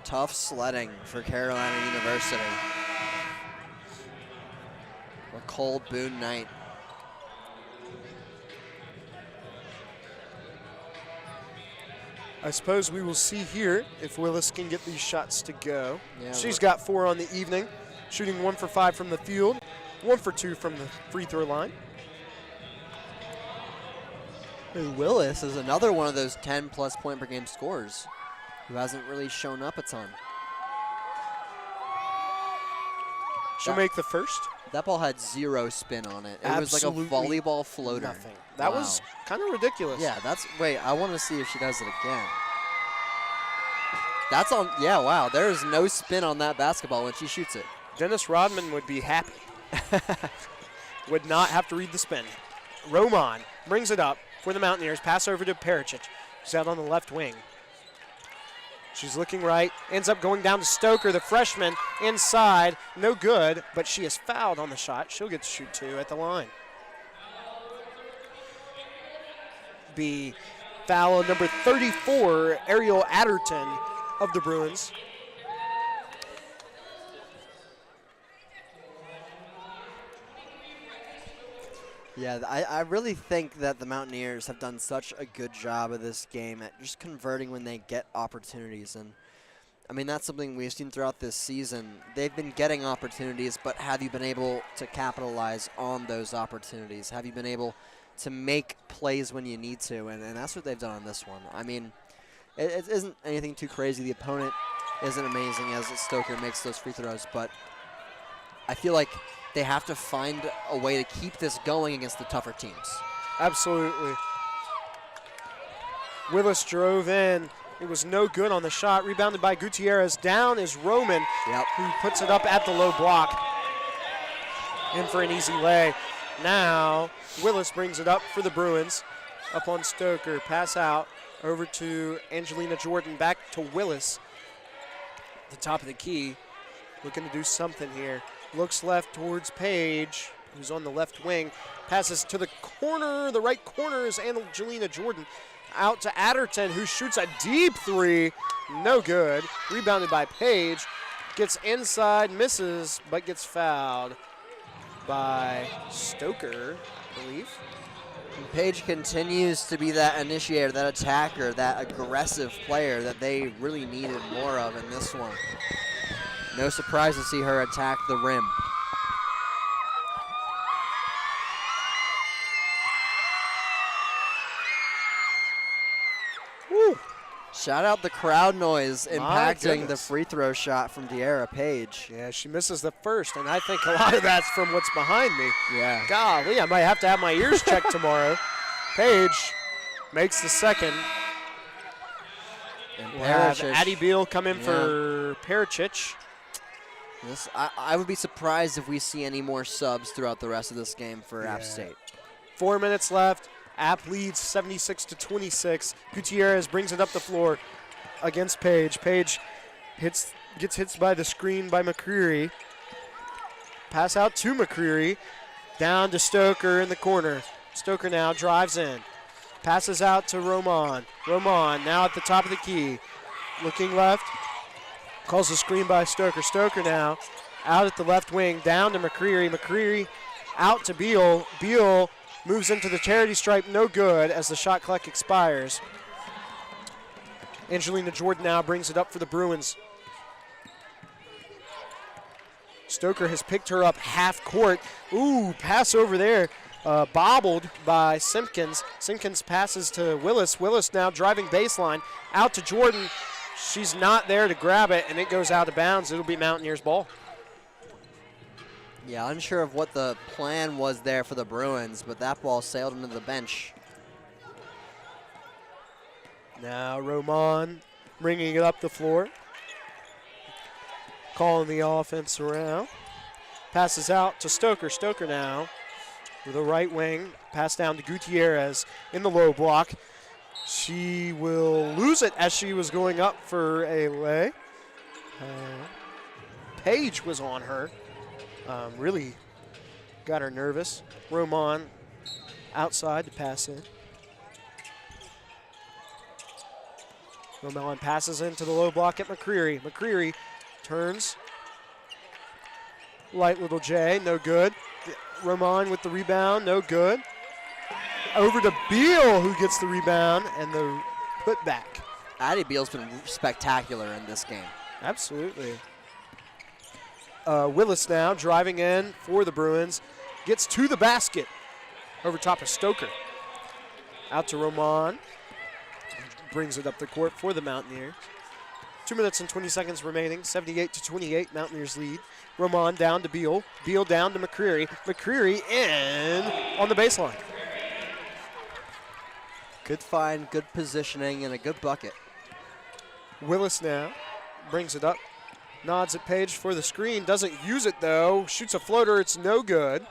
Tough sledding for Carolina University. A cold Boone night. I suppose we will see here if Willis can get these shots to go. Yeah, She's got 4 on the evening, shooting 1 for 5 from the field, 1 for 2 from the free throw line. Willis is another one of those 10-plus point per game scorers who hasn't really shown up a ton. She'll make the first. That ball had 0 spin on it. It Absolutely was like a volleyball floater. Nothing. That Wow. was kind of ridiculous. Yeah, wait, I want to see if she does it again. That's on, yeah, wow. There is no spin on that basketball when she shoots it. Dennis Rodman would be happy. Would not have to read the spin. Roman brings it up for the Mountaineers. Pass over to Pericic. She's out on the left wing. She's looking right, ends up going down to Stoker, the freshman, inside. No good, but she is fouled on the shot. She'll get to shoot 2 at the line. Be foul number 34, Ariel Adderton of the Bruins. Yeah, I really think that the Mountaineers have done such a good job of this game at just converting when they get opportunities. And, I mean, that's something we've seen throughout this season. They've been getting opportunities, but have you been able to capitalize on those opportunities? Have you been able to make plays when you need to? And that's what they've done on this one. I mean, it isn't anything too crazy. The opponent isn't amazing as Stoker makes those free throws, but I feel like they have to find a way to keep this going against the tougher teams. Absolutely. Willis drove in. It was no good on the shot. Rebounded by Gutierrez. Down is Roman, who puts it up at the low block. In for an easy lay. Now, Willis brings it up for the Bruins. Up on Stoker. Pass out over to Angelina Jordan. Back to Willis. The top of the key. Looking to do something here. Looks left towards Page, who's on the left wing. Passes to the corner. The right corner is Angelina Jordan. Out to Adderton, who shoots a deep 3. No good. Rebounded by Page. Gets inside, misses, but gets fouled by Stoker, I believe. And Page continues to be that initiator, that attacker, that aggressive player that they really needed more of in this one. No surprise to see her attack the rim. Woo. Shout out the crowd noise impacting the free throw shot from De'Ara Page. Yeah, she misses the first, and I think a lot of that's from what's behind me. Yeah. Golly, I might have to have my ears checked tomorrow. Page makes the second. And we'll have Addie Beal come in for Pericic. I would be surprised if we see any more subs throughout the rest of this game for App State. 4 minutes left. App leads 76-26. Gutierrez brings it up the floor against Page. Page gets hit by the screen by McCreary. Pass out to McCreary. Down to Stoker in the corner. Stoker now drives in. Passes out to Roman. Roman now at the top of the key. Looking left. Calls the screen by Stoker. Stoker now out at the left wing, down to McCreary. McCreary out to Beal. Beal moves into the charity stripe, no good as the shot clock expires. Angelina Jordan now brings it up for the Bruins. Stoker has picked her up half court. Ooh, pass over there. Bobbled by Simpkins. Simpkins passes to Willis. Willis now driving baseline. Out to Jordan. She's not there to grab it, and it goes out of bounds. It'll be Mountaineers ball. Yeah, unsure of what the plan was there for the Bruins, but that ball sailed into the bench. Now Roman bringing it up the floor. Calling the offense around. Passes out to Stoker. Stoker now with the right wing. Pass down to Gutierrez in the low block. She will lose it as she was going up for a lay. Page was on her. Really got her nervous. Roman outside to pass in. Roman passes into the low block at McCreary. McCreary turns. Light little J, no good. Roman with the rebound, no good. Over to Beal, who gets the rebound and the putback. Addie Beal's been spectacular in this game. Absolutely. Willis now driving in for the Bruins. Gets to the basket over top of Stoker. Out to Roman. Brings it up the court for the Mountaineers. 2 minutes and 20 seconds remaining. 78-28, Mountaineers lead. Roman down to Beal. Beal down to McCreary. McCreary in on the baseline. Good find, good positioning, and a good bucket. Willis now brings it up. Nods at Page for the screen. Doesn't use it, though. Shoots a floater. It's no good.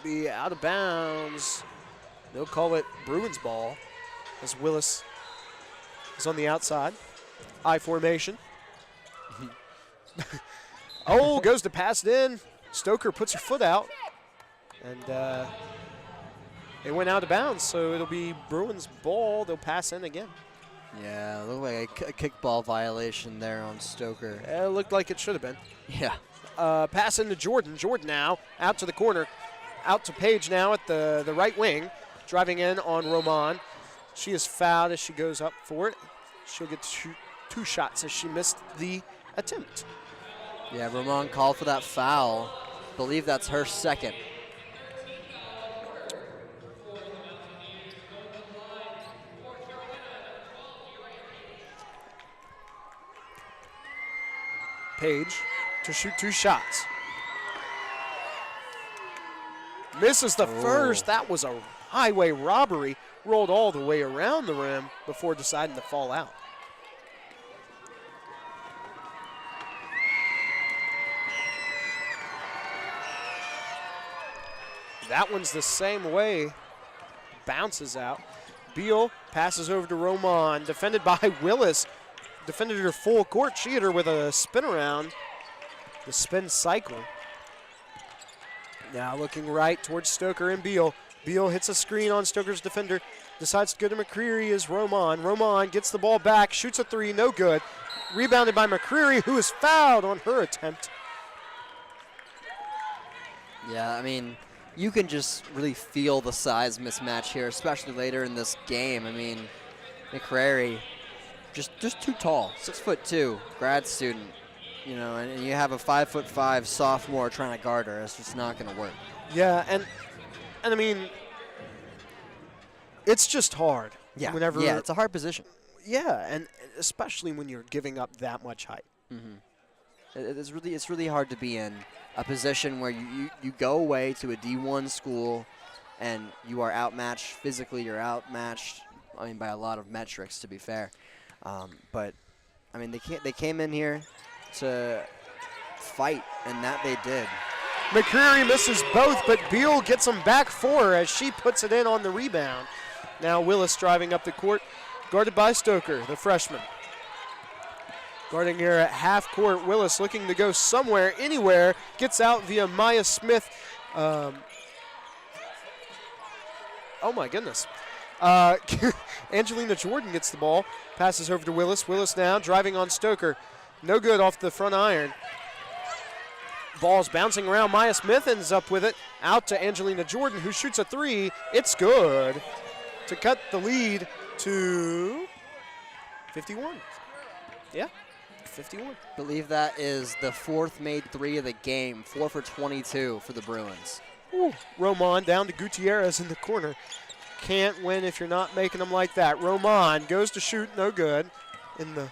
Be out of bounds. They'll call it Bruins ball. as Willis is on the outside. I formation. Oh, goes to pass it in. Stoker puts her foot out. And it went out of bounds, so it'll be Bruins ball. They'll pass in again. Yeah, it looked like a kickball violation there on Stoker. It looked like it should have been. Yeah. Pass into Jordan. Jordan now out to the corner. Out to Paige now at the right wing. Driving in on Roman. She is fouled as she goes up for it. She'll get two shots as she missed the attempt. Yeah, Roman called for that foul. Believe that's her second. Paige to shoot 2 shots. Misses the first. That was a highway robbery. Rolled all the way around the rim before deciding to fall out. That one's the same way. Bounces out. Beal passes over to Roman. Defended by Willis. Defended her full court. She hit her with a spin around. The spin cycle. Now looking right towards Stoker and Beal. Beal hits a screen on Stoker's defender. Decides to go to McCreary as Roman. Roman gets the ball back. Shoots a 3. No good. Rebounded by McCreary, who is fouled on her attempt. Yeah, I mean, you can just really feel the size mismatch here, especially later in this game. I mean, McCreary, just too tall, 6'2", grad student, you know, and you have a 5'5" sophomore trying to guard her. It's just not going to work. Yeah, and I mean, it's just hard. Yeah, Whenever. Yeah, it's a hard position. Yeah, and especially when you're giving up that much height. Mm-hmm. It's really hard to be in a position where you go away to a D1 school and you are outmatched physically. You're outmatched, I mean, by a lot of metrics, to be fair. But I mean, they came in here to fight, and that they did. McCreary misses both, but Beal gets them back for her as she puts it in on the rebound. Now Willis driving up the court, guarded by Stoker, the freshman. Guarding here at half court, Willis looking to go somewhere, anywhere, gets out via Maya Smith. Oh my goodness. Angelina Jordan gets the ball, passes over to Willis. Willis now driving on Stoker. No good off the front iron. Ball's bouncing around. Maya Smith ends up with it. Out to Angelina Jordan, who shoots a 3. It's good to cut the lead to 51. Yeah, 51. Believe that is the 4th made 3 of the game, 4 for 22 for the Bruins. Ooh. Roman down to Gutierrez in the corner. Can't win if you're not making them like that. Roman goes to shoot, no good in the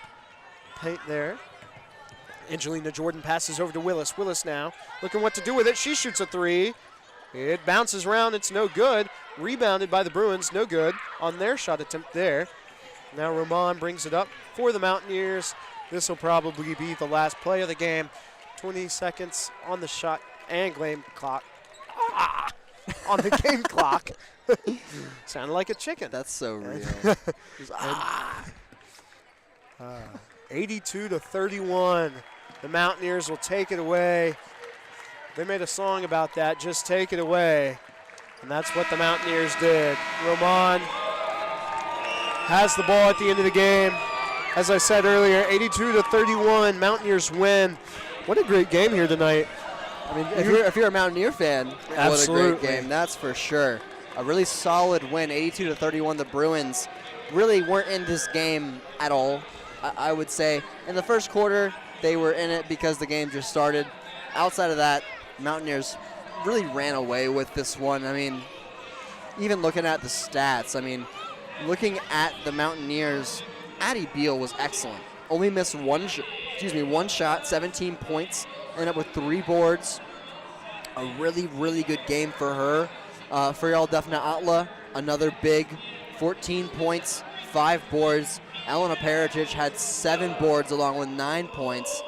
paint there. Angelina Jordan passes over to Willis. Willis now looking what to do with it. She shoots a 3. It bounces around. It's no good. Rebounded by the Bruins. No good on their shot attempt there. Now Roman brings it up for the Mountaineers. This will probably be the last play of the game. 20 seconds on the shot and game clock. On the game clock. Sounded like a chicken. That's so real. 82-31. The Mountaineers will take it away. They made a song about that, just take it away. And that's what the Mountaineers did. Roman has the ball at the end of the game. As I said earlier, 82-31, Mountaineers win. What a great game here tonight. I mean, if you're a Mountaineer fan, absolutely. What a great game, that's for sure. A really solid win, 82-31. The Bruins really weren't in this game at all, I would say. In the first quarter, they were in it because the game just started. Outside of that, Mountaineers really ran away with this one. I mean, even looking at the stats, I mean, looking at the Mountaineers, Addie Beal was excellent. Only missed one shot, 17 points, ended up with 3 boards. A really, really good game for her. Ferial Defna Atla, another big 14 points, 5 boards. Elena Peritic had 7 boards along with 9 points.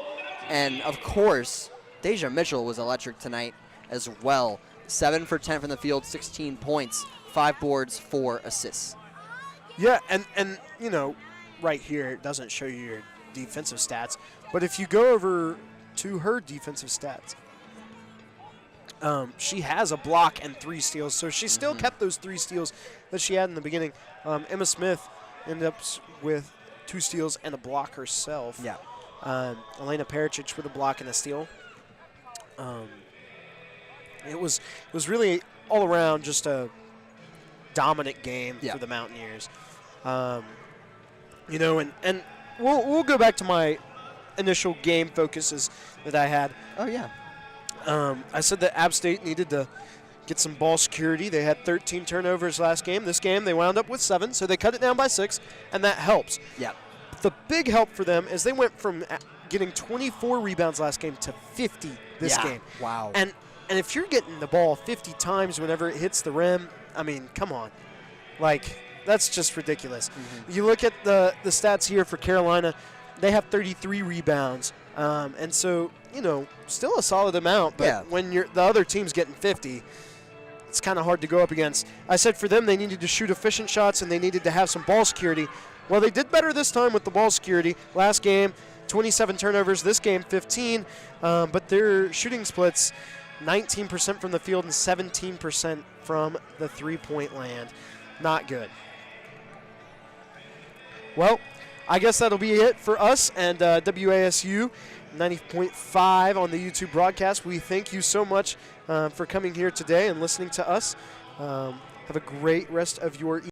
And, of course, Deja Mitchell was electric tonight as well. 7 for 10 from the field, 16 points, 5 boards, 4 assists. Yeah, and right here it doesn't show you your defensive stats, but if you go over to her defensive stats, she has a block and 3 steals, so she still kept those 3 steals that she had in the beginning. Emma Smith ended up with 2 steals and a block herself. Yeah. Elena Pericic with a block and a steal. It was really all around just a dominant game for the Mountaineers. And we'll go back to my initial game focuses that I had. Oh, yeah. I said that App State needed to get some ball security. They had 13 turnovers last game. This game they wound up with 7, so they cut it down by 6, and that helps. Yeah. The big help for them is they went from getting 24 rebounds last game to 50 this game. Wow. And if you're getting the ball 50 times whenever it hits the rim, I mean, come on. Like, that's just ridiculous. You look at the stats here for Carolina, they have 33 rebounds. And so, still a solid amount, but when the other team's getting 50, it's kind of hard to go up against. I said for them they needed to shoot efficient shots and they needed to have some ball security. Well, they did better this time with the ball security. Last game, 27 turnovers. This game, 15. But their shooting splits, 19% from the field and 17% from the three-point land. Not good. Well, I guess that'll be it for us and WASU 90.5 on the YouTube broadcast. We thank you so much for coming here today and listening to us. Have a great rest of your evening.